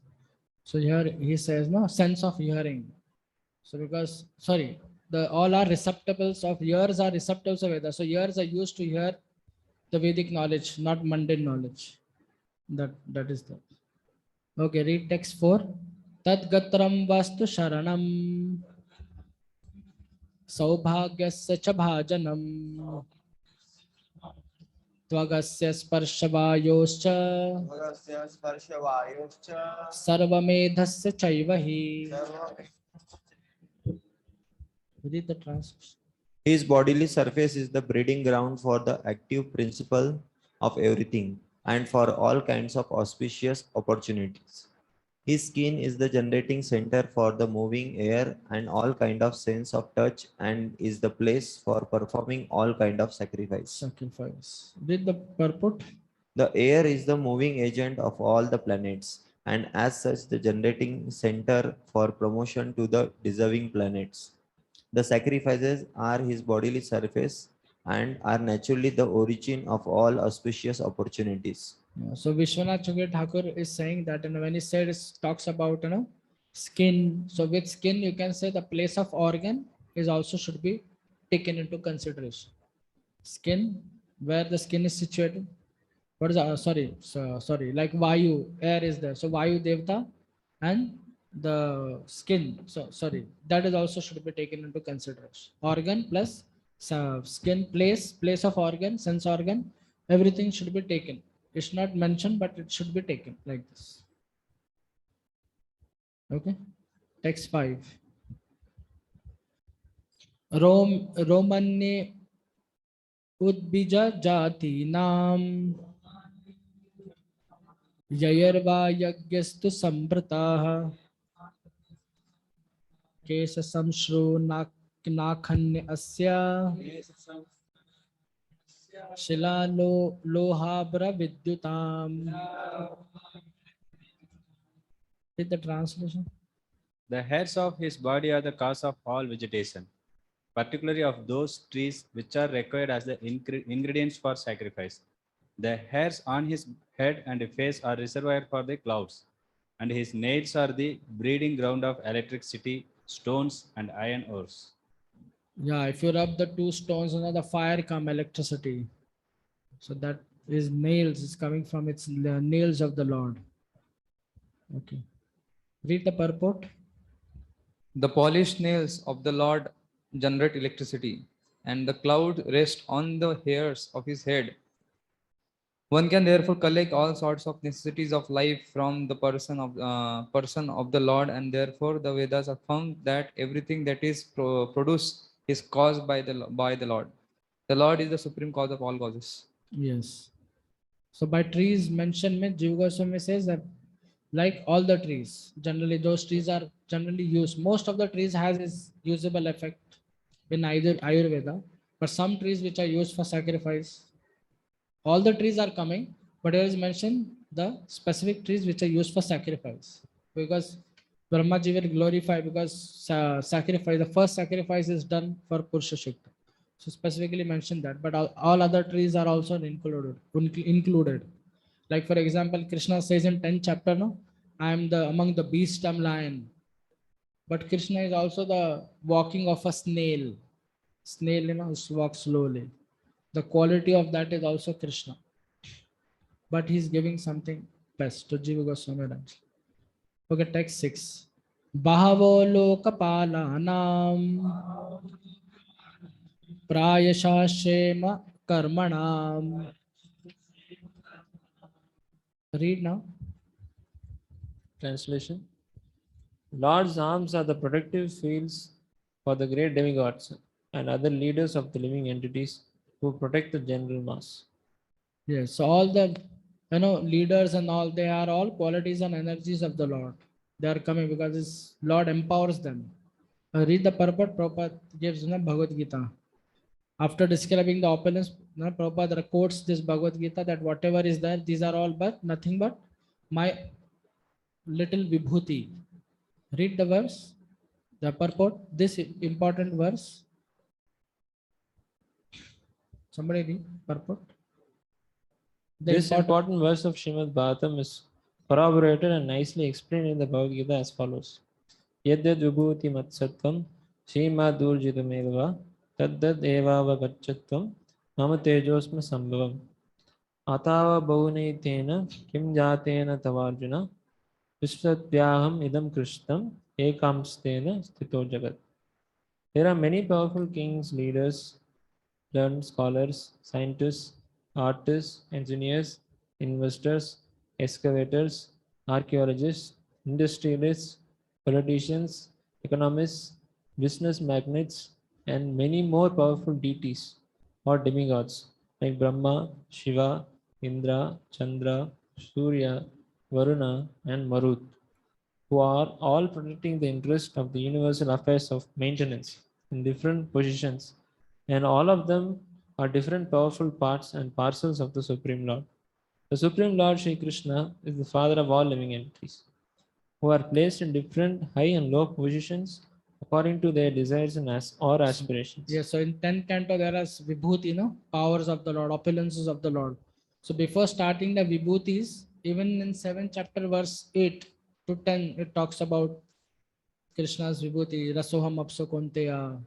So here he says no sense of hearing. So because sorry, the all are receptacles of ears are receptacles of Veda. So ears are used to hear the Vedic knowledge, not mundane knowledge. That is the okay. Read text 4. Tad gatram vastu sharanam saubhagyasya cha bhajanam tvagasya sparshavayoschа sarvamedhasya chaivahi. Read the translation. His bodily surface is the breeding ground for the active principle of everything and for all kinds of auspicious opportunities. His skin is the generating center for the moving air and all kind of sense of touch and is the place for performing all kind of sacrifice. Sacrifice. Read the purport. The air is the moving agent of all the planets and as such the generating center for promotion to the deserving planets. The sacrifices are his bodily surface and are naturally the origin of all auspicious opportunities. Yeah, so Vishwanath Chakravarti Thakur is saying that, when he said, talks about, skin. So with skin, you can say the place of organ is also should be taken into consideration. Skin, where the skin is situated. What is sorry, like Vayu, air is there. So Vayu Devta and the skin. So sorry, that is also should be taken into consideration. Organ plus skin, place of organ, sense organ, everything should be taken. It's not mentioned, but it should be taken like this. Okay. Text 5. Romanye Udbija Jati Nam Yayarva Yagyastu Sambrataha Kesa Samshru Nakhanya Asya Shila Lohabra Vidyutam. Read the translation. The hairs of his body are the cause of all vegetation, particularly of those trees which are required as the ingredients for sacrifice. The hairs on his head and face are reservoir for the clouds, and his nails are the breeding ground of electricity, stones, and iron ores. Yeah, if you rub the two stones, the fire come electricity. So that is nails, is coming from its nails of the Lord. Okay. Read the purport. The polished nails of the Lord generate electricity, and the cloud rests on the hairs of his head. One can therefore collect all sorts of necessities of life from the person of the Lord, and therefore the Vedas affirm that everything that is produced is caused by the Lord. The Lord is the supreme cause of all causes. Yes. So by trees mentioned, Jiva Goswami says that like all the trees, generally those trees are generally used. Most of the trees has its usable effect in either Ayurveda, but some trees which are used for sacrifice, all the trees are coming, but here is mentioned the specific trees which are used for sacrifice, because Brahmaji will glorify, because sacrifice, the first sacrifice is done for Purusha Shakti. So specifically mentioned that, but all other trees are also included. Like for example, Krishna says in 10th chapter, no, I am the among the beast, I'm lion. But Krishna is also the walking of a snail. Snail, walks slowly. The quality of that is also Krishna. But he's giving something best to Jiva Goswami. Okay, text 6. Bahavo lokapalanam prayashashema karmanam. Read now. Translation. Lord's arms are the protective fields for the great demigods and other leaders of the living entities who protect the general mass. Yes, so all the leaders and all, they are all qualities and energies of the Lord. They are coming because this Lord empowers them. Read the purport. Prabhupada gives Bhagavad Gita. After describing the opulence, Prabhupada quotes this Bhagavad Gita that whatever is there, these are all but nothing but my little vibhuti. Read the verse, the purport, this important verse. Somebody read purport. This important verse of Srimad Bhagavatam is corroborated and nicely explained in the Bhagavad Gita as follows. Yadyad vibhuti matsatvam Srimad Durjitameva Taddad evavagachatvam Mama tejosma sambhavam Atava bhaunetena kim jatena tavarjuna Vishwatyaham idam krishtam ekamstena sthito jagat. There are many powerful kings, leaders, learned scholars, scientists, artists, engineers, investors, excavators, archaeologists, industrialists, politicians, economists, business magnates, and many more powerful deities or demigods like Brahma, Shiva, Indra, Chandra, Surya, Varuna, and Marut. who are all protecting the interest of the universal affairs of maintenance in different positions, and all of them are different powerful parts and parcels of the Supreme Lord. The Supreme Lord Sri Krishna is the father of all living entities, who are placed in different high and low positions according to their desires and or aspirations. Yes, so in 10th canto, there is Vibhuti, powers of the Lord, opulences of the Lord. So before starting the Vibhutis, even in 7th chapter, verse 8 to 10, it talks about Krishna's Vibhuti, Rasoham Apso Konteya.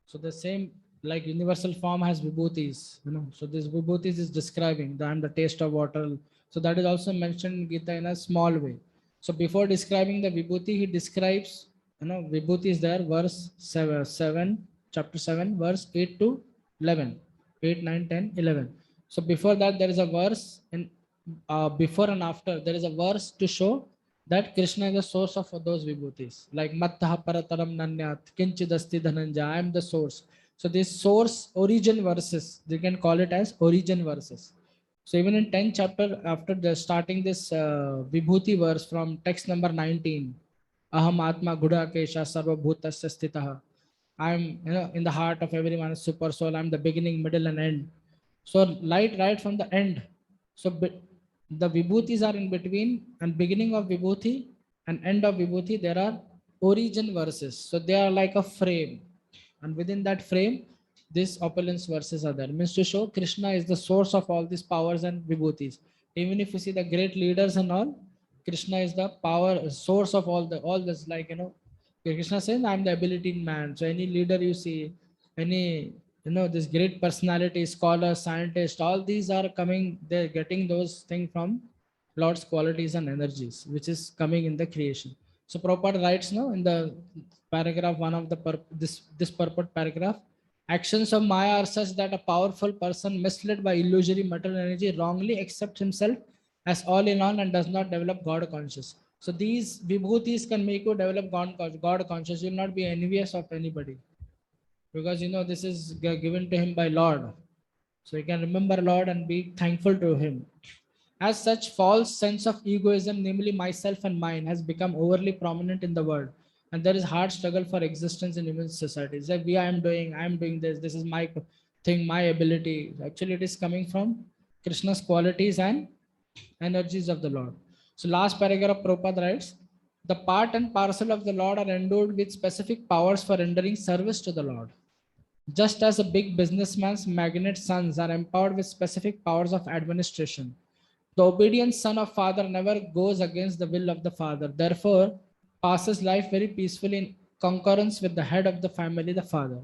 So the same, like universal form has Vibhutis, So this Vibhutis is describing I'm the taste of water. So that is also mentioned in Gita in a small way. So before describing the Vibhuti, he describes, Vibhuti is there, verse 7, chapter 7, verse 8 to 11, 8, 9, 10, 11. So before that, there is a verse, and before and after, there is a verse to show that Krishna is the source of those vibhutis. Like Mattaha Parataram Nanyat, Kinchidasti Dhananja, I am the source. So this source origin verses, they can call it as origin verses. So even in 10th chapter, after starting this Vibhuti verse from text number 19, Aham Atma Gudakesha Sarva Bhutasya Sthitaha. I am in the heart of everyone, super soul. I am the beginning, middle, and end. So light right from the end. So the vibhutis are in between, and beginning of vibhuti and end of vibhuti, there are origin verses. So they are like a frame. And within that frame, these opulence verses are there. Means to show Krishna is the source of all these powers and vibhutis. Even if you see the great leaders and all, Krishna is the power source of all this, like Krishna says, I'm the ability in man. So any leader you see, any this great personality, scholar, scientist, all these are coming, they're getting those things from Lord's qualities and energies, which is coming in the creation. So Prabhupada writes now in the paragraph one of this purport paragraph, actions of Maya are such that a powerful person misled by illusory material energy wrongly accepts himself as all in all and does not develop God conscious. So these vibhutis can make you develop God conscious. You will not be envious of anybody, because this is given to him by Lord. So you can remember Lord and be thankful to him. As such, false sense of egoism, namely myself and mine, has become overly prominent in the world, and there is hard struggle for existence in human societies. Like I am doing this is my thing, my ability. Actually, it is coming from Krishna's qualities and energies of the Lord. So last paragraph, Prabhupada writes, the part and parcel of the Lord are endowed with specific powers for rendering service to the Lord. Just as a big businessman's magnate sons are empowered with specific powers of administration, the obedient son of father never goes against the will of the father. Therefore, passes life very peacefully in concurrence with the head of the family, the father.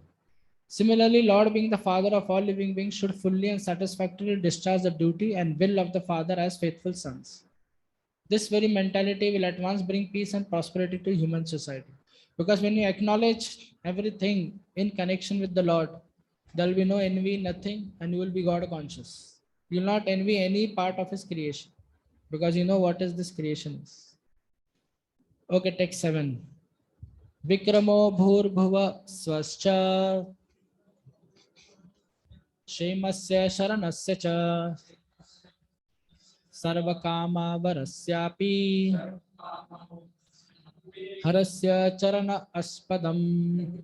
Similarly, Lord being the father of all living beings should fully and satisfactorily discharge the duty and will of the father as faithful sons. This very mentality will at once bring peace and prosperity to human society. Because when you acknowledge everything in connection with the Lord, there will be no envy, nothing, and you will be God conscious. You will not envy any part of his creation, because you know what is this creation is. Okay, text 7. Vikramo bhurbhuva swascha Shemasya sharanasya cha Sarvakama varasyapi Harasya charana aspadam.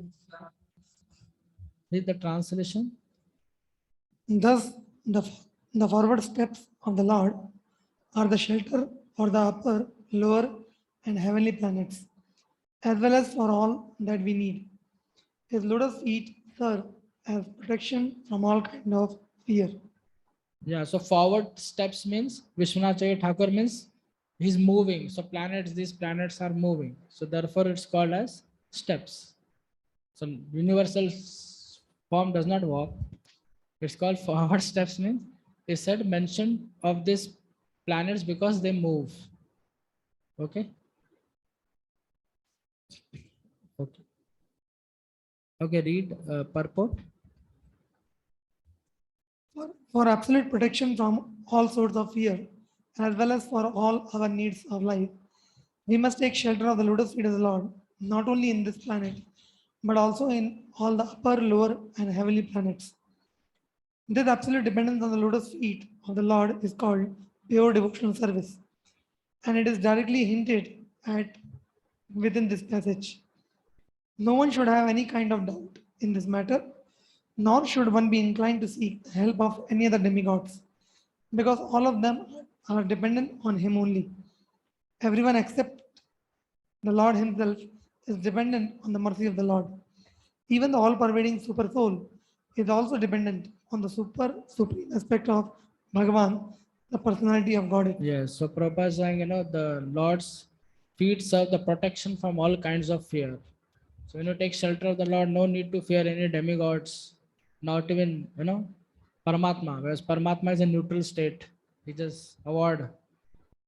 Read the translation. Thus, the forward steps of the Lord are the shelter for the upper, lower, and heavenly planets, as well as for all that we need. His lotus feet serve as protection from all kind of fear. Yeah, so forward steps means Vishwanath Chay Thakur means he's moving. So these planets are moving. So therefore it's called as steps. So universal form does not walk. It's called forward steps means it said mention of these planets because they move. Okay. Okay. Okay, read purport. For absolute protection from all sorts of fear, as well as for all our needs of life, we must take shelter of the lotus feet of the Lord, not only in this planet, but also in all the upper, lower, and heavenly planets. This absolute dependence on the lotus feet of the Lord is called pure devotional service, and it is directly hinted at within this passage. No one should have any kind of doubt in this matter, nor should one be inclined to seek the help of any other demigods, because all of them are dependent on him only. Everyone except the Lord himself is dependent on the mercy of the Lord. Even the all pervading super soul is also dependent on the supreme aspect of Bhagavan, the personality of God. Yes. So Prabhupada is saying, the Lord's feet serve the protection from all kinds of fear. So when you take shelter of the Lord, no need to fear any demigods, not even, Paramatma, whereas Paramatma is a neutral state. He just award.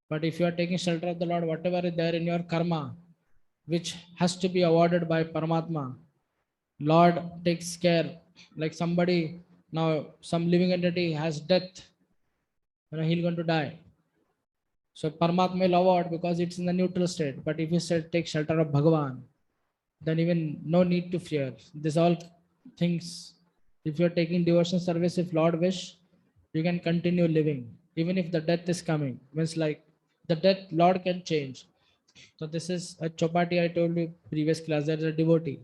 But if you are taking shelter of the Lord, whatever is there in your karma, which has to be awarded by Paramatma, Lord takes care. Like somebody, now some living entity has death, he's going to die. So Paramatma will award because it's in the neutral state. But if you take shelter of Bhagavan, then even no need to fear. This all things, if you're taking devotion service, if Lord wish, you can continue living. Even if the death is coming. Means like the death, Lord can change. So this is a Chopati I told you previous class, there is a devotee.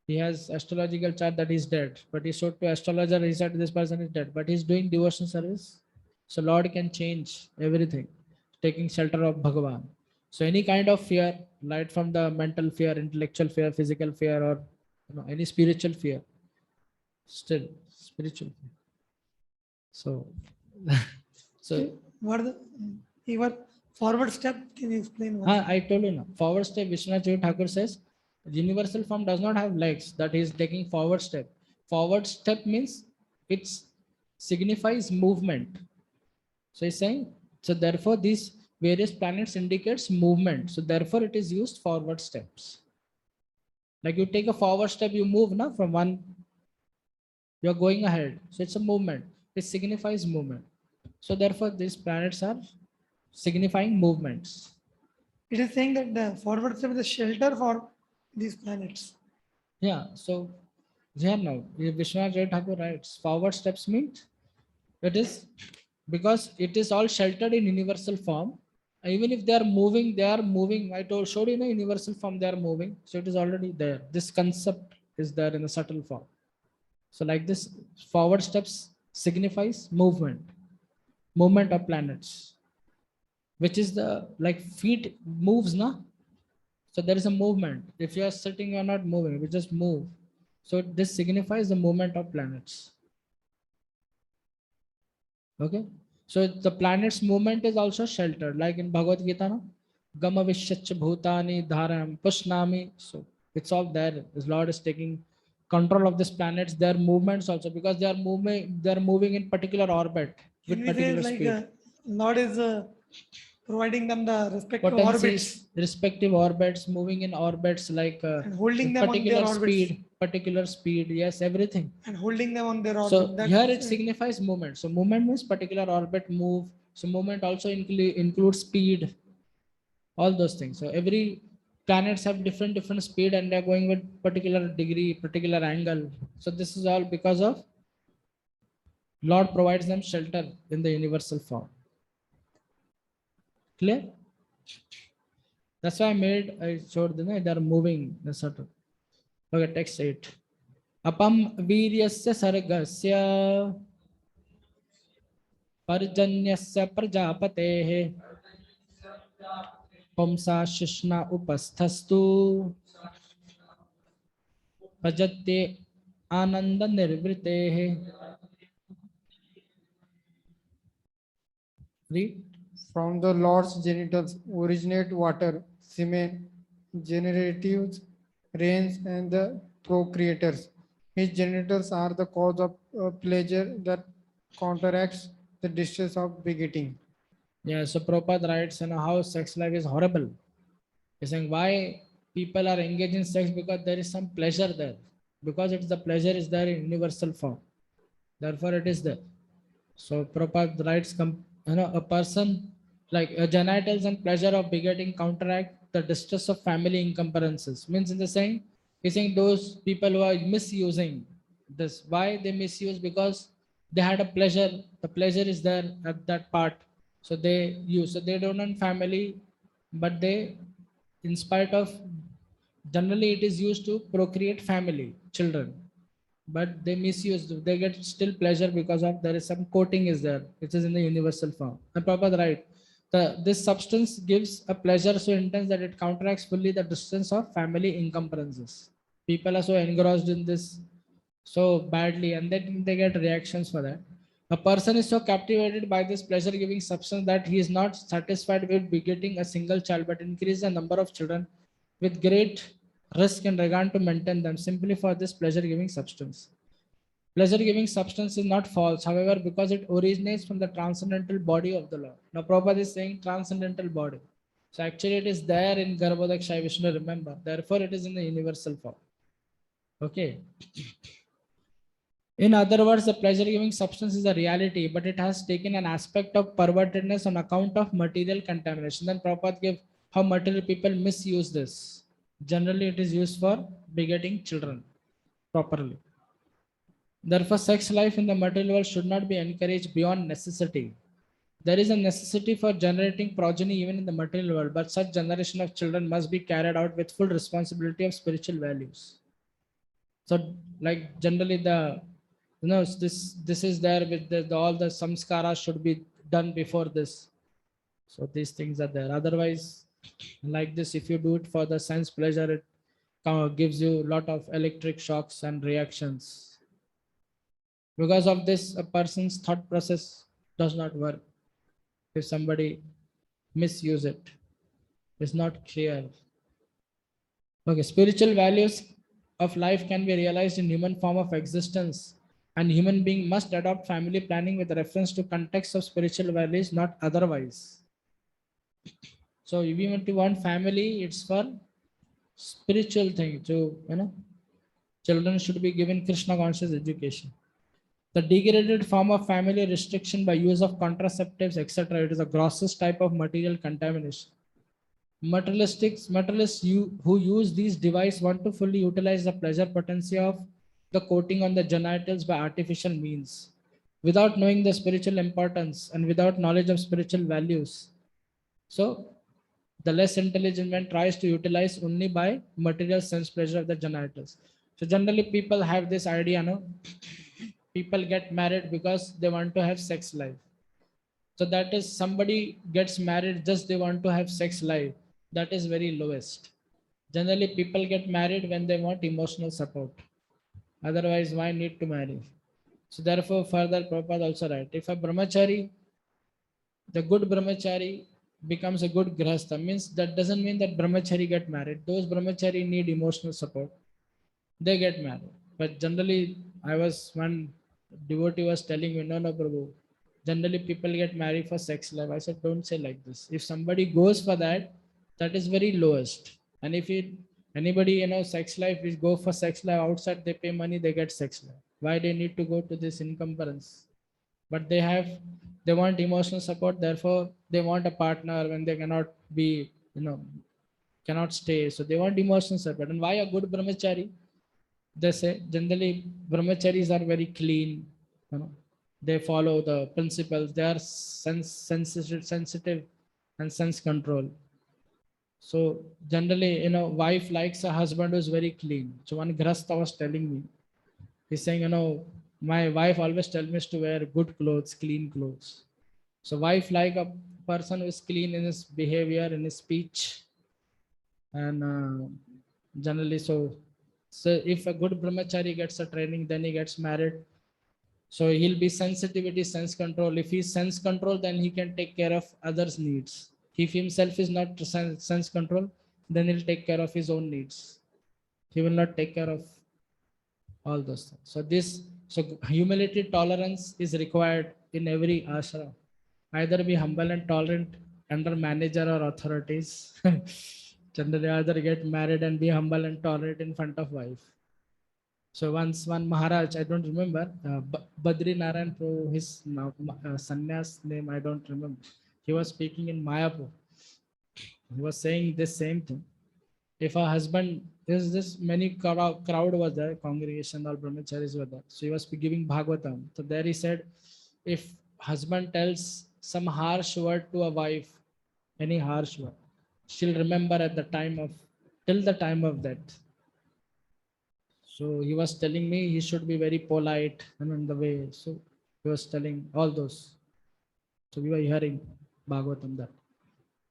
He has astrological chart that he's dead. But he showed to astrologer, he said this person is dead. But he's doing devotion service. So Lord can change everything. Taking shelter of Bhagavan. So any kind of fear, light from the mental fear, intellectual fear, physical fear, or any spiritual fear, still spiritual fear. So, so What the your forward step? Can you explain what? I told you now. Forward step, Vishwanath Chavi Thakur says, universal form does not have legs. That he is taking forward step. Forward step means it signifies movement. So he's saying, so therefore these various planets indicates movement. So therefore it is used forward steps. Like you take a forward step, you move now from one, you're going ahead. So it's a movement. It signifies movement. So therefore these planets are signifying movements. It is saying that the forward step is a shelter for these planets. Yeah. So here now, Vishwanath Chavi Thakur writes, forward steps means it is because it is all sheltered in universal form. Even if they are moving. I showed you in a universal form, they are moving. So it is already there. This concept is there in a subtle form. So like this, forward steps signifies movement of planets, which is the like feet moves, na? So there is a movement. If you are sitting, you are not moving, we just move. So this signifies the movement of planets. Okay. So the planet's movement is also sheltered, like in Bhagavad Gita, no? Gama Vishyach Bhutani Dharam Pushnami. So it's all there. This Lord is taking control of this planets, their movements also, because they are moving in particular orbit with Can we say particular like speed. Lord is providing them the respective orbits Potencies, respective orbits, moving in orbits like and holding with them on their particular speed. Yes, everything. and holding them on their orbit. So here it signifies movement. So movement means particular orbit move. So movement also includes speed, all those things. So every planets have different speed and they're going with particular degree, particular angle. So this is all because of Lord provides them shelter in the universal form. Clear? That's why I showed them, they're moving. Okay, text 8. Apam viryasya sargasya पर्जन्यस्य प्रजापतेः पुंसा शिष्णा उपस्थस्तु भजते आनंद निर्वृतेः. Read. From the Lord's genitals originate water, semen, generatives, rains, and the procreators. His genitals are the cause of pleasure that counteracts the distress of begetting. Yeah, so Prabhupada writes, how sex life is horrible. He's saying why people are engaged in sex, because there is some pleasure there. Because the pleasure is there in universal form. Therefore it is there. So Prabhupada writes, a person like genitals and pleasure of begetting counteract the distress of family encumbrances. Means in the saying, he's saying those people who are misusing this, why they misuse? Because they had a pleasure. The pleasure is there at that part. So they use. So they don't want family, but they in spite of, generally it is used to procreate family, children, but they misuse, they get still pleasure because of there is some coating is there, which is in the universal form. The proper right. This substance gives a pleasure so intense that it counteracts fully the distance of family encumbrances. People are so engrossed in this so badly, and then they get reactions for that. A person is so captivated by this pleasure giving substance that he is not satisfied with begetting a single child, but increase the number of children with great risk in regard to maintain them simply for this pleasure giving substance. Pleasure giving substance is not false, however, because it originates from the transcendental body of the Lord. Now, Prabhupada is saying transcendental body. So, actually, it is there in Garbhodakshaya Vishnu, remember. Therefore, it is in the universal form. Okay. In other words, the pleasure giving substance is a reality, but it has taken an aspect of pervertedness on account of material contamination. Then Prabhupada gave how material people misuse this. Generally, it is used for begetting children properly. Therefore, sex life in the material world should not be encouraged beyond necessity. There is a necessity for generating progeny even in the material world, but such generation of children must be carried out with full responsibility of spiritual values. So, like generally this is there with all the samskaras should be done before this. So these things are there. Otherwise, like this, if you do it for the sense pleasure, it gives you a lot of electric shocks and reactions. Because of this, a person's thought process does not work. If somebody misuse it, it's not clear. Okay, spiritual values of life can be realized in human form of existence, and human being must adopt family planning with reference to context of spiritual values, not otherwise. So if you want family, it's for spiritual thing. So children should be given Krishna conscious education. The degraded form of family restriction by use of contraceptives, etc. It is the grossest type of material contamination. Materialists who use these devices want to fully utilize the pleasure potency of the coating on the genitals by artificial means, without knowing the spiritual importance and without knowledge of spiritual values. So, the less intelligent man tries to utilize only by material sense pleasure of the genitals. So, generally, people have this idea, no? People get married because they want to have sex life. So that is somebody gets married just they want to have sex life. That is very lowest. Generally, people get married when they want emotional support. Otherwise, why need to marry? So therefore, further Prabhupada also write, if a brahmachari, the good brahmachari becomes a good grahastha, means that doesn't mean that brahmachari get married. Those brahmachari need emotional support. They get married. But generally, one devotee was telling me, no, Prabhu, generally people get married for sex life. I said, don't say like this. If somebody goes for that, that is very lowest. And if anybody, sex life is go for sex life outside, they pay money, they get sex life. Why they need to go to this encumbrance? But they want emotional support. Therefore, they want a partner when they cannot be, cannot stay. So they want emotional support. And why a good brahmachari? They say generally brahmacharis are very clean, they follow the principles, they are sensitive and sense control. So generally, wife likes a husband who is very clean. So one grasta was telling me, he's saying, my wife always tells me to wear good clothes, clean clothes. So wife like a person who is clean in his behavior, in his speech, and generally so if a good brahmachari gets a training, then he gets married. So he'll be sensitivity, sense control. If he's sense control, then he can take care of others' needs. If himself is not sense control, then he'll take care of his own needs. He will not take care of all those things. So humility, tolerance is required in every ashram. Either be humble and tolerant under manager or authorities. Generally, either get married and be humble and tolerant in front of wife. So once one Maharaj, I don't remember, Badri Narayan Prabhu, his sannyas name, I don't remember. He was speaking in Mayapur. He was saying this same thing. If a husband, this many crowd was there, congregation or brahmacharis were there. So he was giving Bhagavatam. So there he said, if husband tells some harsh word to a wife, any harsh word, she'll remember at the time of, till the time of death. So he was telling me he should be very polite and in the way. So he was telling all those. So we were hearing Bhagavatam that.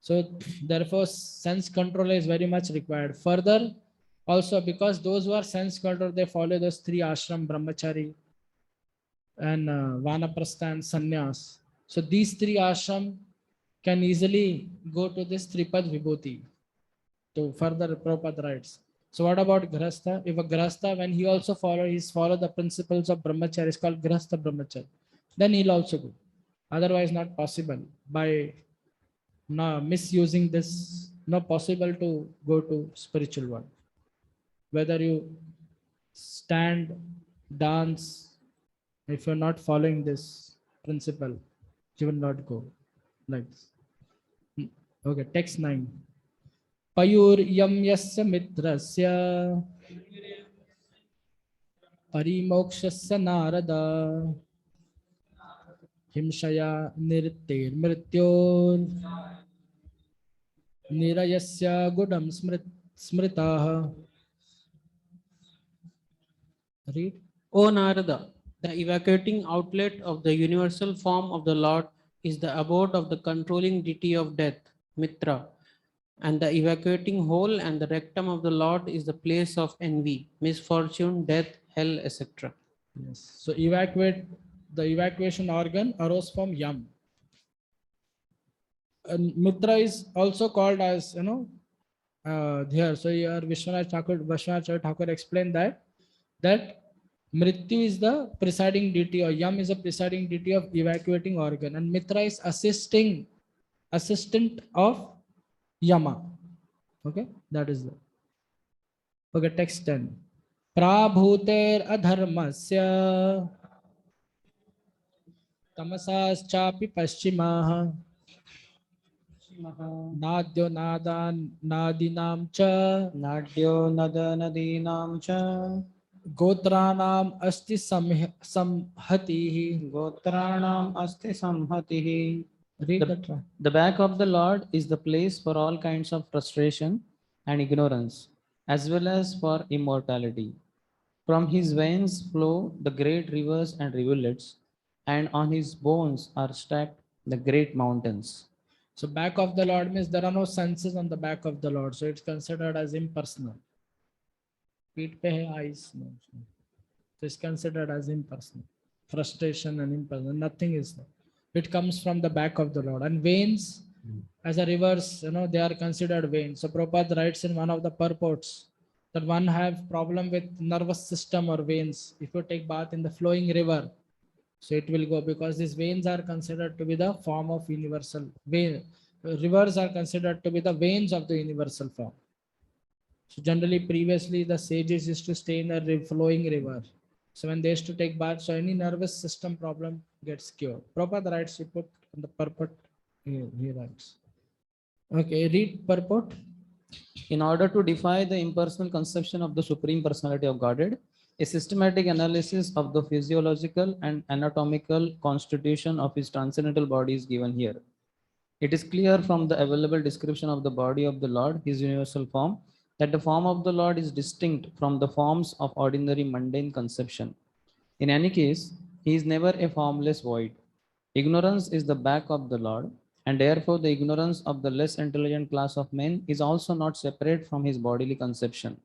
So therefore, sense control is very much required. Further, also because those who are sense control, they follow those three ashram, brahmachari, and vanaprastha and sannyas. So these three ashram can easily go to this tripad vibhuti. To further Prabhupada writes. So what about grahastha? If a grahastha, when he also follow the principles of brahmacharya, is called grahastha brahmacharya, then he'll also go. Otherwise, not possible. By misusing this, not possible to go to spiritual world. Whether you stand, dance, if you're not following this principle, you will not go like this. Okay, text 9. Payur yam yasya mitrasya parimokshasya narada himshaya nirtir mrityor nirayasya gudam smritah. Read. O Narada, the evacuating outlet of the universal form of the Lord is the abode of the controlling deity of death, Mitra, and the evacuating hole and the rectum of the Lord is the place of envy, misfortune, death, hell, etc. Yes. So the evacuation organ arose from yam. And Mitra is also called as, Dhir. So here Vishwanath Thakur explained that Mrityu is the presiding deity, or Yam is a presiding deity of evacuating organ, and Mitra is assistant of Yama. Okay, that is the. Okay, text 10. Prabhuter adharmasya tamasaschapi paschimah nadyo nadinam cha Nadyo Nadanadinam cha Gotranam asti samhatihi. Gotranam asti samhatihi. Read that. The back of the Lord is the place for all kinds of frustration and ignorance, as well as for immortality. From his veins flow the great rivers and rivulets, and on his bones are stacked the great mountains. So back of the Lord means there are no senses on the back of the Lord. So it's considered as impersonal. Feet pe hai, eyes. No. So it's considered as impersonal. Frustration and impersonal. Nothing is there. It comes from the back of the Lord. And veins, as a rivers, they are considered veins. So Prabhupada writes in one of the purports that one have problem with nervous system or veins. If you take bath in the flowing river, so it will go, because these veins are considered to be the form of universal vein. Rivers are considered to be the veins of the universal form. So generally, previously, the sages used to stay in a flowing river. So when they used to take bath, so any nervous system problem gets cured. Prabhupada writes, he put on the purport, he writes. Okay, read purport. In order to defy the impersonal conception of the Supreme Personality of Godhead, a systematic analysis of the physiological and anatomical constitution of his transcendental body is given here. It is clear from the available description of the body of the Lord, his universal form, that the form of the Lord is distinct from the forms of ordinary mundane conception. In any case, he is never a formless void. Ignorance is the back of the Lord, and therefore the ignorance of the less intelligent class of men is also not separate from his bodily conception.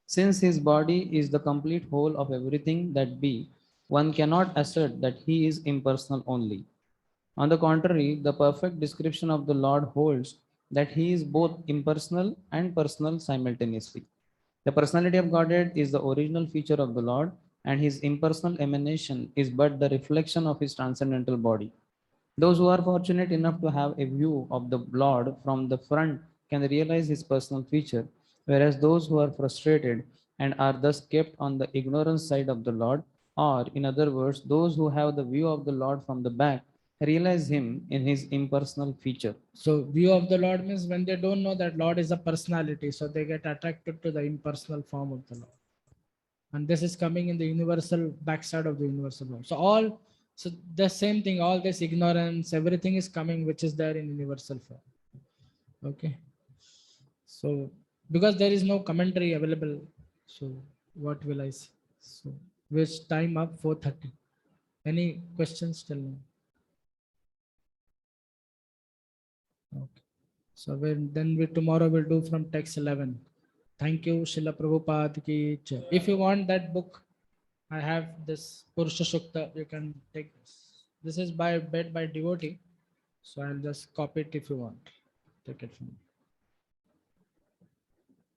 Since his body is the complete whole of everything that be, one cannot assert that he is impersonal only. On the contrary, the perfect description of the Lord holds that he is both impersonal and personal simultaneously. The personality of Godhead is the original feature of the Lord, and his impersonal emanation is but the reflection of his transcendental body. Those who are fortunate enough to have a view of the Lord from the front can realize his personal feature, whereas those who are frustrated and are thus kept on the ignorance side of the Lord, or in other words, those who have the view of the Lord from the back, realize him in his impersonal feature. So view of the Lord means when they don't know that Lord is a personality, so they get attracted to the impersonal form of the Lord. And this is coming in the universal backside of the universal form. So the same thing, all this ignorance, everything is coming, which is there in universal form. Okay. So because there is no commentary available, so what will I say? So which time up 4:30. Any questions till now? Okay. So then we tomorrow will do from text 11. Thank you, Srila Prabhupada ki jai. If you want that book, I have this Purusha Sukta. You can take this. This is by devotee. So I'll just copy it if you want. Take it from me.